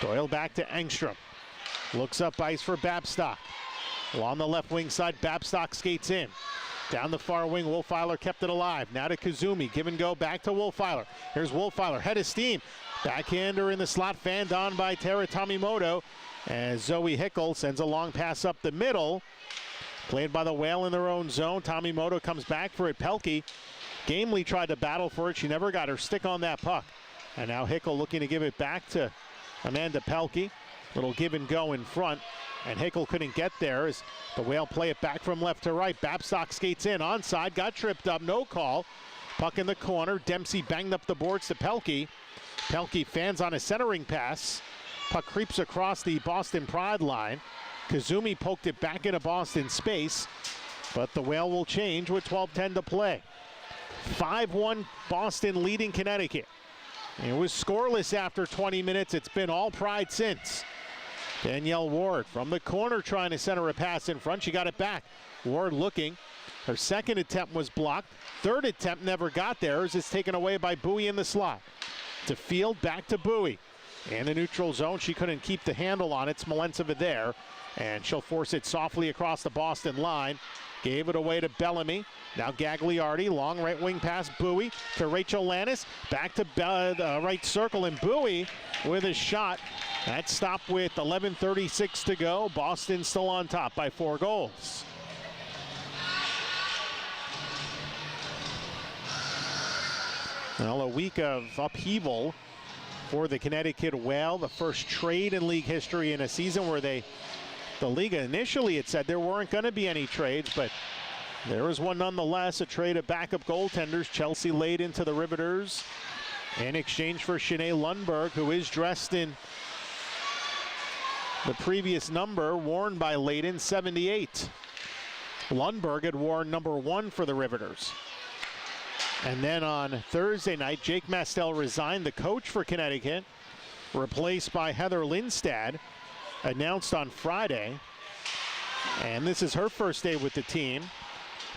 Doyle back to Engstrom. Looks up ice for Babstock. Along the left wing side, Babstock skates in. Down the far wing, Wolfeiler kept it alive. Now to Kazumi, give and go back to Wolfeiler. Here's Wolfeiler, head of steam. Backhander in the slot, fanned on by Tara Tomimoto. As Zoe Hickel sends a long pass up the middle. Played by the Whale in their own zone. Tomimoto comes back for it. Pelkey gamely tried to battle for it. She never got her stick on that puck. And now Hickel looking to give it back to Amanda Pelkey. Little give and go in front. And Hickel couldn't get there as the Whale play it back from left to right. Babstock skates in, onside, got tripped up, no call. Puck in the corner. Dempsey banged up the boards to Pelkey. Pelkey fans on a centering pass. Puck creeps across the Boston Pride line. Kazumi poked it back into Boston space, but the Whale will change with 12:10 to play. 5-1 Boston leading Connecticut. It was scoreless after 20 minutes. It's been all Pride since. Danielle Ward from the corner trying to center a pass in front. She got it back. Ward looking. Her 2nd attempt was blocked. 3rd attempt never got there as it's taken away by Bowie in the slot. To Field, back to Bowie. In the neutral zone, she couldn't keep the handle on it. Smolentseva there, and she'll force it softly across the Boston line. Gave it away to Bellamy. Now Gagliardi, long right wing pass, Bowie to Rachel Lannis. Back to right circle, and Bowie with a shot. That stopped with 11:36 to go. Boston still on top by 4 goals. Well, a week of upheaval for the Connecticut Whale, the first trade in league history in a season where the league initially had said there weren't going to be any trades, but there was one nonetheless, a trade of backup goaltenders. Chelsea laid into the Riveters in exchange for Shanae Lundberg, who is dressed in the previous number worn by Layden, 78. Lundberg had worn number 1 for the Riveters. And then on Thursday night, Jake Mastel resigned, the coach for Connecticut, replaced by Heather Lindstad, announced on Friday. And this is her first day with the team.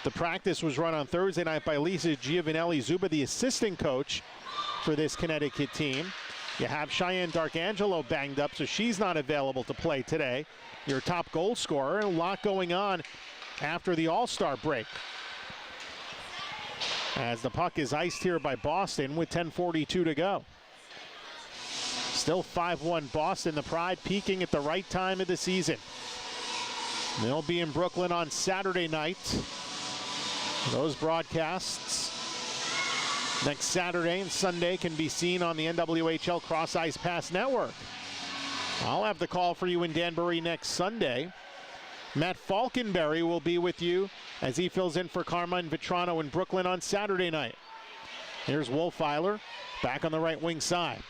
The practice was run on Thursday night by Lisa Giovanelli-Zuba, the assistant coach for this Connecticut team. You have Cheyenne Darkangelo banged up, so she's not available to play today. Your top goal scorer, and a lot going on after the All-Star break. As the puck is iced here by Boston with 10:42 to go. Still 5-1 Boston, the Pride peaking at the right time of the season. They'll be in Brooklyn on Saturday night. Those broadcasts next Saturday and Sunday can be seen on the NWHL Cross Ice Pass Network. I'll have the call for you in Danbury next Sunday. Matt Falkenberry will be with you as he fills in for Carmine Vetrano in Brooklyn on Saturday night. Here's Wolfeiler back on the right wing side.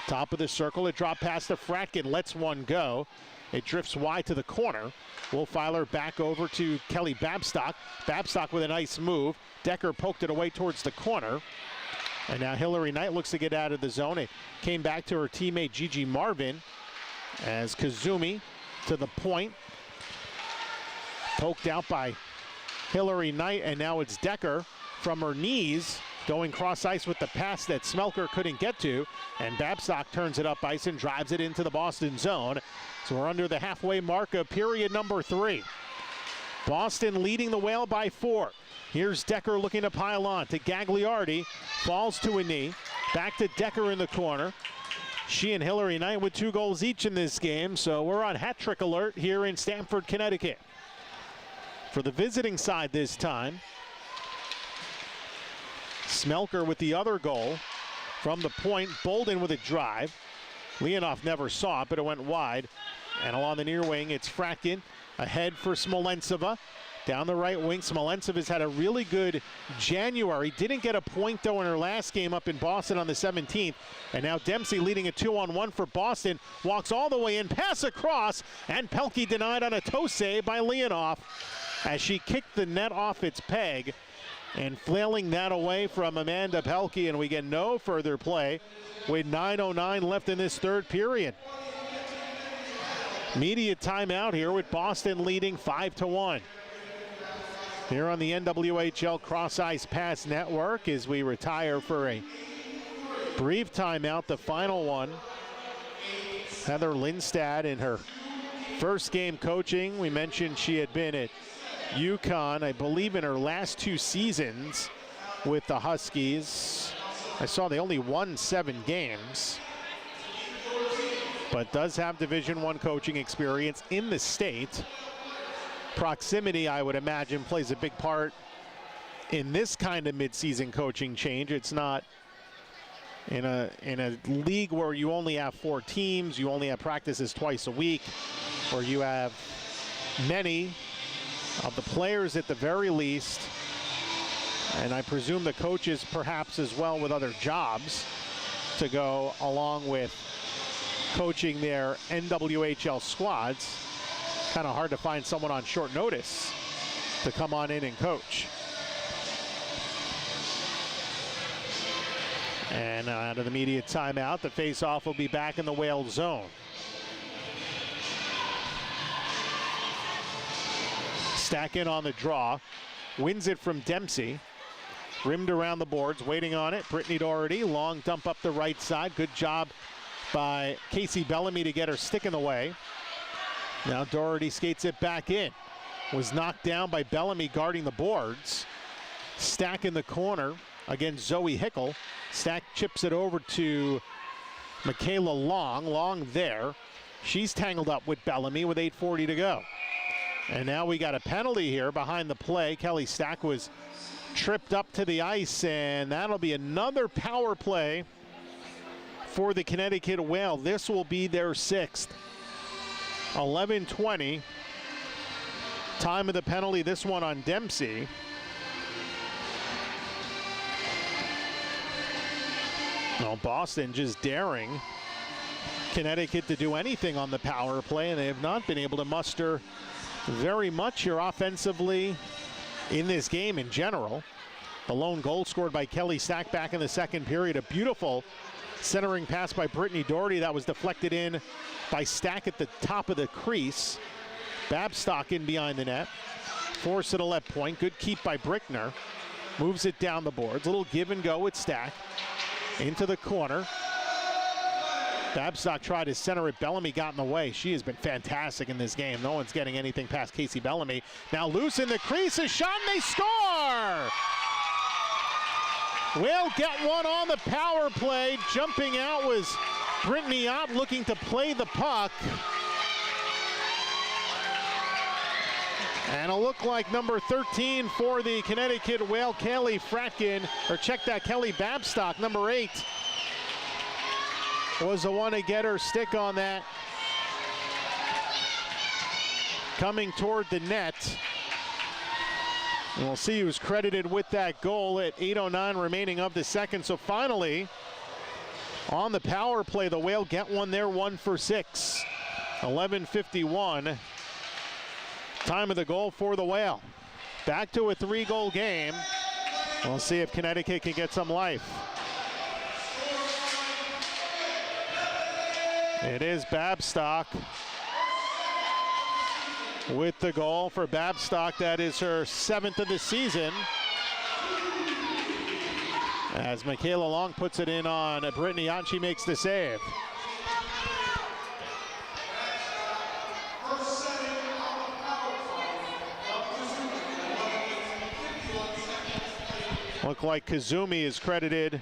Top of the circle, a drop pass to Fratkin, lets one go. It drifts wide to the corner. Wolfeiler back over to Kelly Babstock. Babstock with a nice move. Decker poked it away towards the corner. And now Hillary Knight looks to get out of the zone. It came back to her teammate Gigi Marvin as Kazumi to the point. Poked out by Hillary Knight, and now it's Decker from her knees going cross ice with the pass that Smelker couldn't get to, and Babstock turns it up ice and drives it into the Boston zone. So we're under the halfway mark of period number 3. Boston leading the Whale by 4. Here's Decker looking to pile on to Gagliardi. Falls to a knee. Back to Decker in the corner. She and Hillary Knight with 2 goals each in this game, so we're on hat trick alert here in Stamford, Connecticut. For the visiting side this time, Smelker with the other goal from the point. Bolden with a drive. Leonov never saw it, but it went wide. And along the near wing, it's Frakin ahead for Smolentseva. Down the right wing, Smolentseva's had a really good January. Didn't get a point, though, in her last game up in Boston on the 17th. And now Dempsey leading a 2-on-1 for Boston. Walks all the way in, pass across, and Pelkey denied on a toe save by Leonov as she kicked the net off its peg and flailing that away from Amanda Pelkey. And we get no further play with 9:09 left in this third period. Media timeout here with Boston leading 5-1. Here on the NWHL Cross Ice Pass Network as we retire for a brief timeout, the final one. Heather Lindstad in her first game coaching. We mentioned she had been at UConn, I believe, in her last 2 seasons with the Huskies. I saw they only won 7 games, but does have Division I coaching experience in the state. Proximity, I would imagine, plays a big part in this kind of midseason coaching change. It's not in a league where you only have 4 teams, you only have practices twice a week, where you have many of the players at the very least, and I presume the coaches perhaps as well with other jobs to go along with coaching their NWHL squads. Kind of hard to find someone on short notice to come on in and coach. And out of the media timeout, the face-off will be back in the Whale zone. Stack in on the draw, wins it from Dempsey. Rimmed around the boards, waiting on it. Brittany Doherty, long dump up the right side. Good job by Casey Bellamy to get her stick in the way. Now Doherty skates it back in. Was knocked down by Bellamy guarding the boards. Stack in the corner against Zoe Hickel. Stack chips it over to Michaela Long. Long there. She's tangled up with Bellamy with 8:40 to go. And now we got a penalty here behind the play. Kelly Stack was tripped up to the ice, and that'll be another power play for the Connecticut Whale. This will be their 6th. 11:20. Time of the penalty, this one on Dempsey. Well, Boston just daring Connecticut to do anything on the power play, and they have not been able to muster very much here offensively in this game in general. The lone goal scored by Kelly Stack back in the second period. A beautiful centering pass by Brittany Doherty that was deflected in by Stack at the top of the crease. Babstock in behind the net. Force it a left point. Good keep by Brickner. Moves it down the boards. A little give and go with Stack. Into the corner. Babstock tried to center it. Bellamy got in the way. She has been fantastic in this game. No one's getting anything past Casey Bellamy. Now loose in the crease. A shot and they score! We'll get one on the power play. Jumping out was Brittany Ott looking to play the puck. And it'll look like number 13 for the Connecticut Whale, Kelly Fratkin, or check that, Kelly Babstock, number 8. Was the one to get her stick on that. Coming toward the net. And we'll see who's credited with that goal at 8:09 remaining of the second. So finally, on the power play, the Whale get one there, 1 for 6. 11:51. Time of the goal for the Whale. Back to a 3-goal game. We'll see if Connecticut can get some life. It is Babstock with the goal for Babstock. That is her 7th of the season. As Michaela Long puts it in on Brittany Ott, she makes the save. Look like Kazumi is credited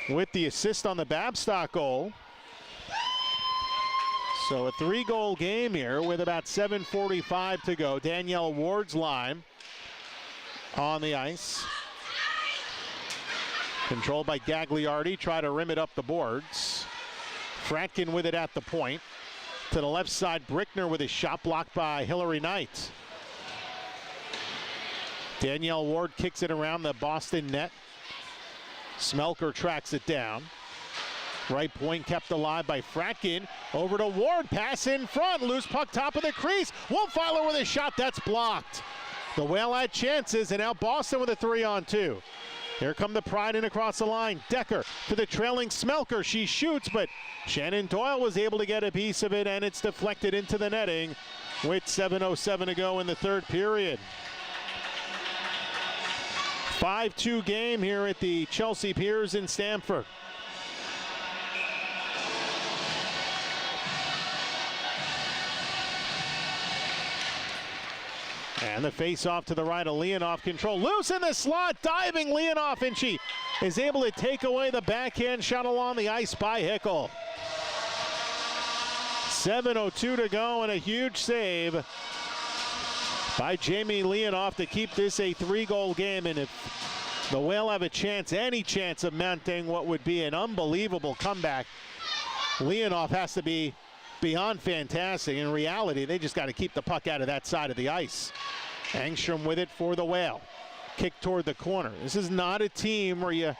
with the assist on the Babstock goal. So a 3-goal game here with about 7:45 to go. Danielle Ward's line on the ice. Controlled by Gagliardi, try to rim it up the boards. Fratkin with it at the point. To the left side, Brickner with a shot blocked by Hillary Knight. Danielle Ward kicks it around the Boston net. Smelker tracks it down. Right point kept alive by Fratkin. Over to Ward, pass in front, loose puck top of the crease. Wolfeiler with a shot that's blocked. The Whale had chances, and now Boston with a 3-on-2. Here come the Pride in across the line. Decker to the trailing Smelker. She shoots, but Shannon Doyle was able to get a piece of it, and it's deflected into the netting with 7:07 to go in the third period. 5-2 game here at the Chelsea Piers in Stamford. And the face-off to the right of Leonoff. Control loose in the slot, diving Leonoff, and she is able to take away the backhand shot along the ice by Hickel. 7:02 to go, and a huge save by Jamie Leonoff to keep this a 3-goal game. And if the Whale have a chance, any chance of mounting what would be an unbelievable comeback, Leonoff has to be beyond fantastic. In reality, they just got to keep the puck out of that side of the ice. Engstrom with it for the Whale. Kick toward the corner. This is not a team where you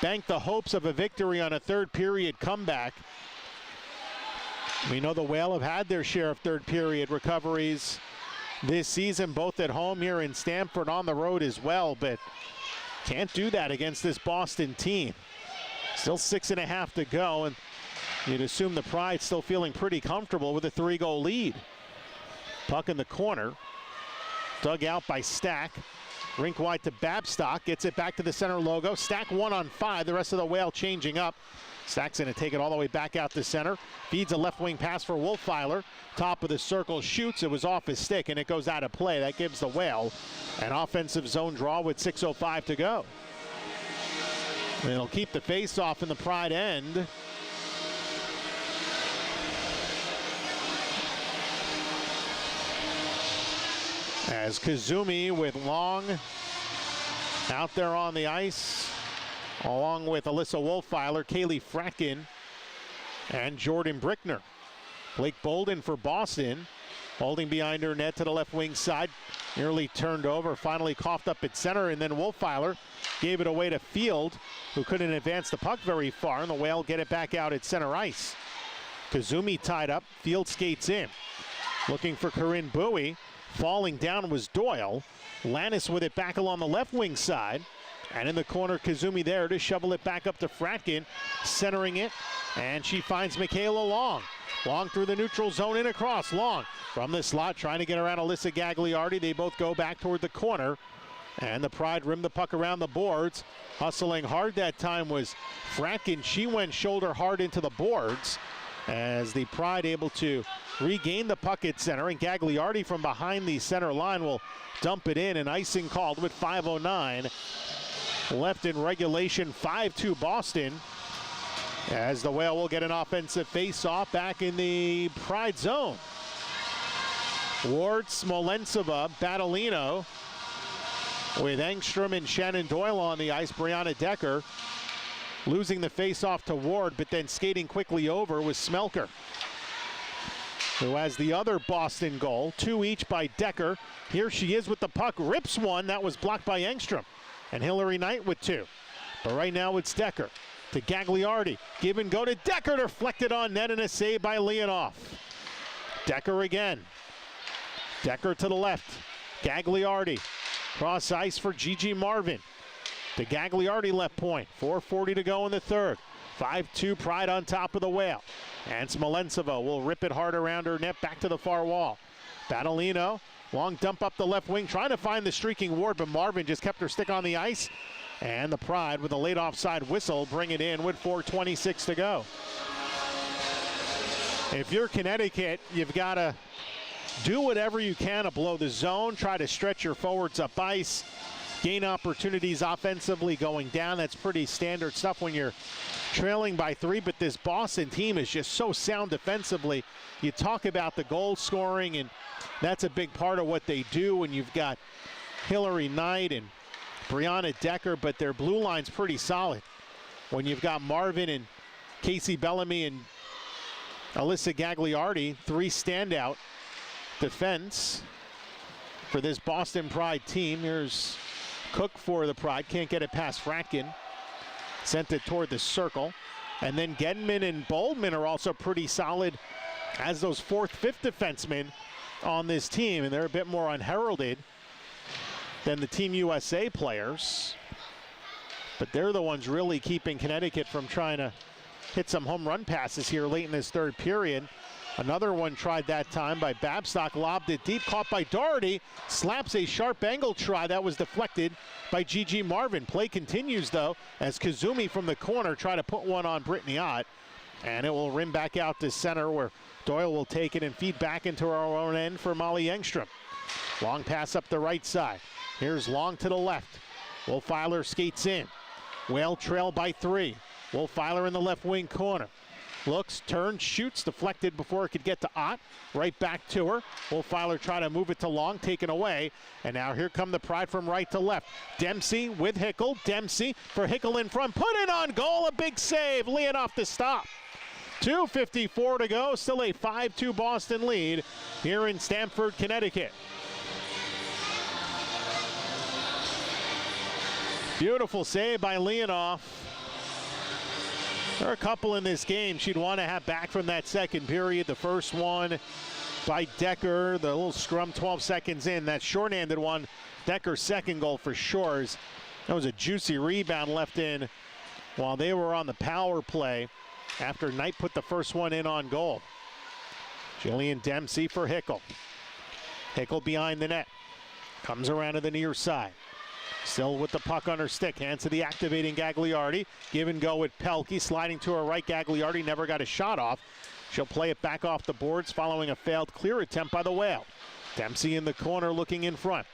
bank the hopes of a victory on a third period comeback. We know the Whale have had their share of third period recoveries this season, both at home here in Stamford, on the road as well, but can't do that against this Boston team. Still 6.5 to go, and you'd assume the Pride still feeling pretty comfortable with a 3-goal lead. Puck in the corner, dug out by Stack. Rink wide to Babstock, gets it back to the center logo. Stack 1-on-5, the rest of the Whale changing up. Stack's gonna take it all the way back out to center. Feeds a left wing pass for Wolfeiler. Top of the circle, shoots, it was off his stick and it goes out of play. That gives the Whale an offensive zone draw with 6:05 to go. And it'll keep the face-off in the Pride end. As Kazumi with Long out there on the ice, along with Alyssa Wolfeiler, Kaylee Fratkin, and Jordan Brickner. Blake Bolden for Boston, holding behind her net to the left wing side, nearly turned over, finally coughed up at center, and then Wolfeiler gave it away to Field, who couldn't advance the puck very far, and the Whale get it back out at center ice. Kazumi tied up, Field skates in, looking for Corinne Bowie. Falling down was Doyle. Lannis with it back along the left wing side. And in the corner, Kazumi there to shovel it back up to Fratkin, centering it. And she finds Michaela Long. Long through the neutral zone, in across. Long from the slot, trying to get around Alyssa Gagliardi. They both go back toward the corner. And the Pride rimmed the puck around the boards. Hustling hard that time was Fratkin. She went shoulder hard into the boards, as the Pride able to regain the puck at center, and Gagliardi from behind the center line will dump it in, and icing called with 5:09 left in regulation. 5-2 Boston, as the Whale will get an offensive face-off back in the Pride zone. Ward, Smolentsova, Battolino, with Engstrom and Shannon Doyle on the ice. Brianna Decker losing the face-off to Ward, but then skating quickly over was Smelker, who has the other Boston goal. 2 each by Decker. Here she is with the puck, rips one. That was blocked by Engstrom. And Hillary Knight with 2. But right now it's Decker to Gagliardi. Give and go to Decker, deflected on net, and a save by Leonoff. Decker again. Decker to the left. Gagliardi. Cross ice for Gigi Marvin. To Gagliardi left point. 4:40 to go in the third. 5-2 Pride on top of the Whale. And Smolentsova will rip it hard around her net, back to the far wall. Battolino, long dump up the left wing, trying to find the streaking Ward, but Marvin just kept her stick on the ice. And the Pride, with a late offside whistle, bring it in with 4:26 to go. If you're Connecticut, you've got to do whatever you can to blow the zone, try to stretch your forwards up ice. gain opportunities offensively going down. That's pretty standard stuff when you're trailing by 3, but this Boston team is just so sound defensively. You talk about the goal scoring, and that's a big part of what they do when you've got Hilary Knight and Brianna Decker, but their blue line's pretty solid. When you've got Marvin and Casey Bellamy and Alyssa Gagliardi, 3 standout defense for this Boston Pride team. Here's Cook for the Pride, can't get it past Fratkin. Sent it toward the circle. And then Gedman and Boldman are also pretty solid as those 4th, 5th defensemen on this team, and they're a bit more unheralded than the Team USA players. But they're the ones really keeping Connecticut from trying to hit some home run passes here late in this 3rd period. Another one tried that time by Babstock, lobbed it deep, caught by Doherty, slaps a sharp angle try that was deflected by Gigi Marvin. Play continues though as Kazumi from the corner try to put one on Brittany Ott, and it will rim back out to center where Doyle will take it and feed back into our own end for Molly Engstrom. Long pass up the right side. Here's Long to the left. Wolfiler skates in. Whale trail by 3. Wolfiler in the left wing corner. Looks, turns, shoots, deflected before it could get to Ott. Right back to her. Wolfiler try to move it to Long, taken away. And now here come the Pride from right to left. Dempsey with Hickel. Dempsey for Hickel in front. Put it on goal. A big save. Leonoff to stop. 2:54 to go. Still a 5-2 Boston lead here in Stamford, Connecticut. Beautiful save by Leonoff. There are a couple in this game she'd want to have back from that second period. The first one by Decker, the little scrum 12 seconds in. That short-handed one, Decker's second goal for Shores. That was a juicy rebound left in while they were on the power play after Knight put the first one in on goal. Jillian Dempsey for Hickel. Hickel behind the net. Comes around to the near side. Still with the puck on her stick, hands to the activating Gagliardi. Give and go with Pelkey, sliding to her right. Gagliardi never got a shot off. She'll play it back off the boards following a failed clear attempt by the Whale. Dempsey in the corner looking in front.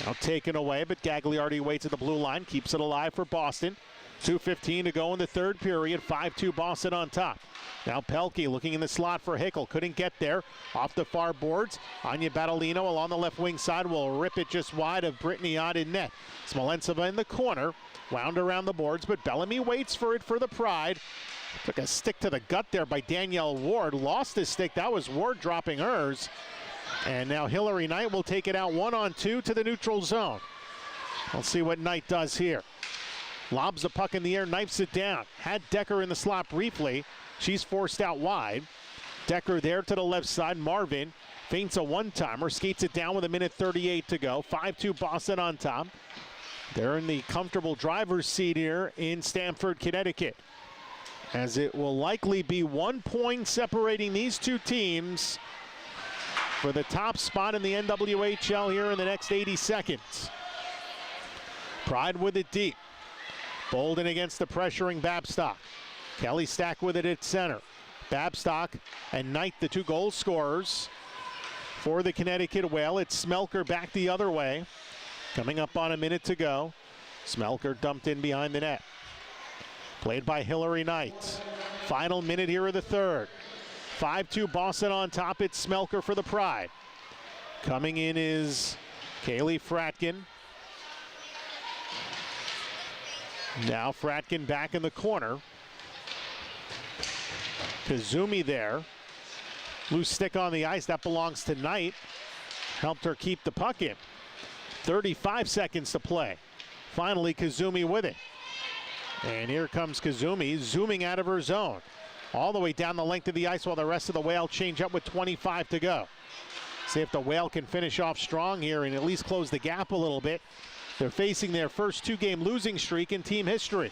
Now taken away, but Gagliardi waits at the blue line, keeps it alive for Boston. 2:15 to go in the 3rd period, 5-2 Boston on top. Now Pelkey looking in the slot for Hickel, couldn't get there. Off the far boards, Anya Battolino along the left wing side will rip it just wide of Brittany Ott in net. Smolensova in the corner, wound around the boards, but Bellamy waits for it for the Pride. Took a stick to the gut there by Danielle Ward, lost his stick, that was Ward dropping hers. And now Hilary Knight will take it out 1-on-2 to the neutral zone. We'll see what Knight does here. Lobs the puck in the air, knifes it down. Had Decker in the slot briefly. She's forced out wide. Decker there to the left side. Marvin feints a one-timer, skates it down with 1:38 to go. 5-2 Boston on top. They're in the comfortable driver's seat here in Stamford, Connecticut, as it will likely be 1 point separating these two teams for the top spot in the NWHL here in the next 80 seconds. Pride with it deep. Bolden against the pressuring Babstock. Kelly Stack with it at center. Babstock and Knight, the 2 goal scorers for the Connecticut Whale. It's Smelker back the other way. Coming up on 1 minute to go. Smelker dumped in behind the net. Played by Hilary Knight. Final minute here of the 3rd. 5-2 Boston on top. It's Smelker for the Pride. Coming in is Kaylee Fratkin. Now Fratkin back in the corner. Kazumi there. Loose stick on the ice. That belongs to Knight. Helped her keep the puck in. 35 seconds to play. Finally, Kazumi with it. And here comes Kazumi, zooming out of her zone. All the way down the length of the ice while the rest of the Whale change up with 25 to go. See if the Whale can finish off strong here and at least close the gap a little bit. They're facing their first 2-game losing streak in team history.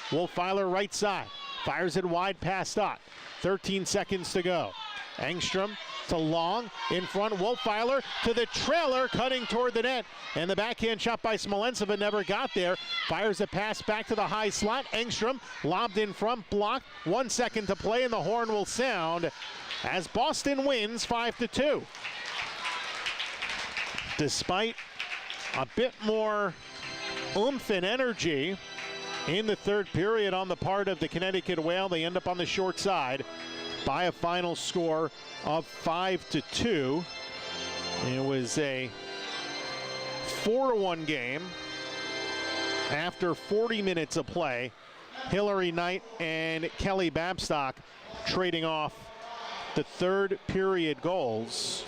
Wolfiler right side. Fires it wide past Ott. 13 seconds to go. Engstrom to Long in front. Wolfiler to the trailer, cutting toward the net. And the backhand shot by Smolensova never got there. Fires a pass back to the high slot. Engstrom lobbed in front, blocked. 1 second to play, and the horn will sound as Boston wins 5-2. Despite a bit more oomph and energy in the third period on the part of the Connecticut Whale. They end up on the short side by a final score of 5-2. It was a 4-1 game after 40 minutes of play. Hillary Knight and Kelly Babstock trading off the third period goals.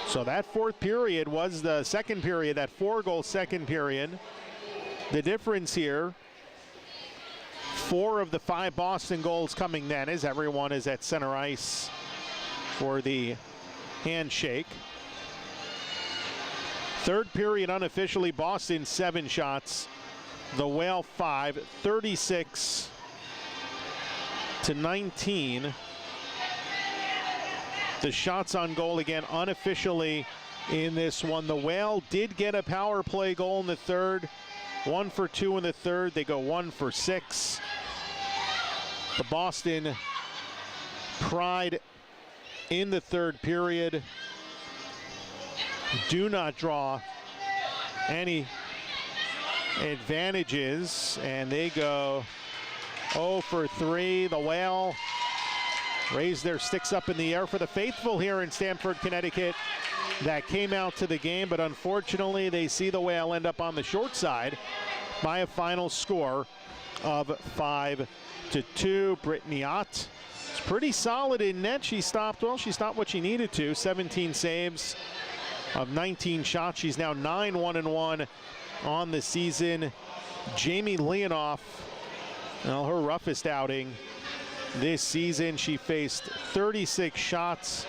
So that fourth period was the second period, that 4-goal second period. The difference here, 4 of the 5 Boston goals coming then, as everyone is at center ice for the handshake. Third period unofficially, Boston 7 shots, the Whale 5, 36-19. The shots on goal again unofficially in this one. The Whale did get a power play goal in the third. 1 for 2 in the third. They go 1 for 6. The Boston Pride in the third period do not draw any advantages, and they go 0 for 3. The Whale raise their sticks up in the air for the faithful here in Stamford, Connecticut, that came out to the game, but unfortunately they see the Whale end up on the short side by a final score of 5-2. Brittany Ott is pretty solid in net. She stopped what she needed to. 17 saves of 19 shots. She's now 9-1-1 on the season. Jamie Leonoff, well, her roughest outing this season. She faced 36 shots.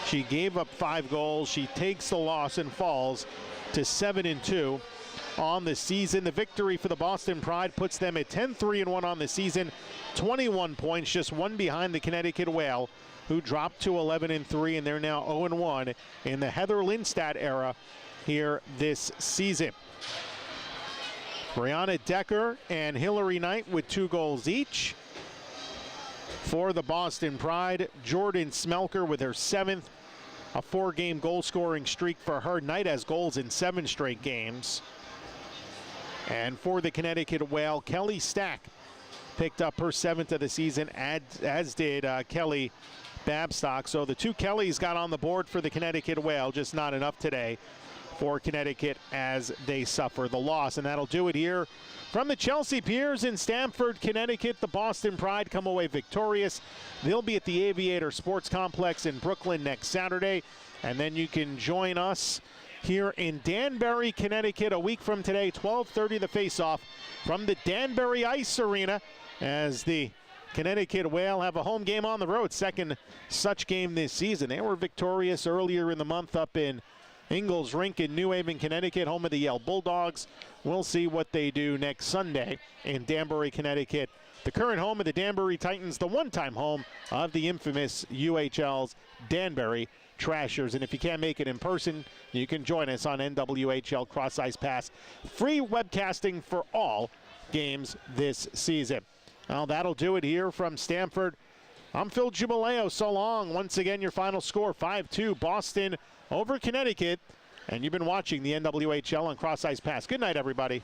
She gave up 5 goals. She takes the loss and falls to 7-2 on the season. The victory for the Boston Pride puts them at 10-3-1 on the season, 21 points, just 1 behind the Connecticut Whale, who dropped to 11-3, and they're now 0-1 in the Heather Lindstad era here this season. Brianna Decker and Hillary Knight with 2 goals each. For the Boston Pride, Jordan Smelker with her 7th, a 4-game goal-scoring streak for her. Knight has goals in 7 straight games. And for the Connecticut Whale, Kelly Stack picked up her 7th of the season, as did Kelly Babstock. So the 2 Kellys got on the board for the Connecticut Whale, just not enough today for Connecticut as they suffer the loss. And that'll do it here from the Chelsea Piers in Stamford, Connecticut. The Boston Pride come away victorious. They'll be at the Aviator Sports Complex in Brooklyn next Saturday. And then you can join us here in Danbury, Connecticut a week from today, 12:30, the face-off from the Danbury Ice Arena, as the Connecticut Whale have a home game on the road, 2nd such game this season. They were victorious earlier in the month up in Ingalls Rink in New Haven, Connecticut, home of the Yale Bulldogs. We'll see what they do next Sunday in Danbury, Connecticut, the current home of the Danbury Titans, the one-time home of the infamous UHL's Danbury Trashers. And if you can't make it in person, you can join us on NWHL Cross Ice Pass. Free webcasting for all games this season. Well, that'll do it here from Stamford. I'm Phil Giubileo. So long. Once again, your final score, 5-2, Boston over Connecticut. And you've been watching the NWHL on Cross Ice Pass. Good night, everybody.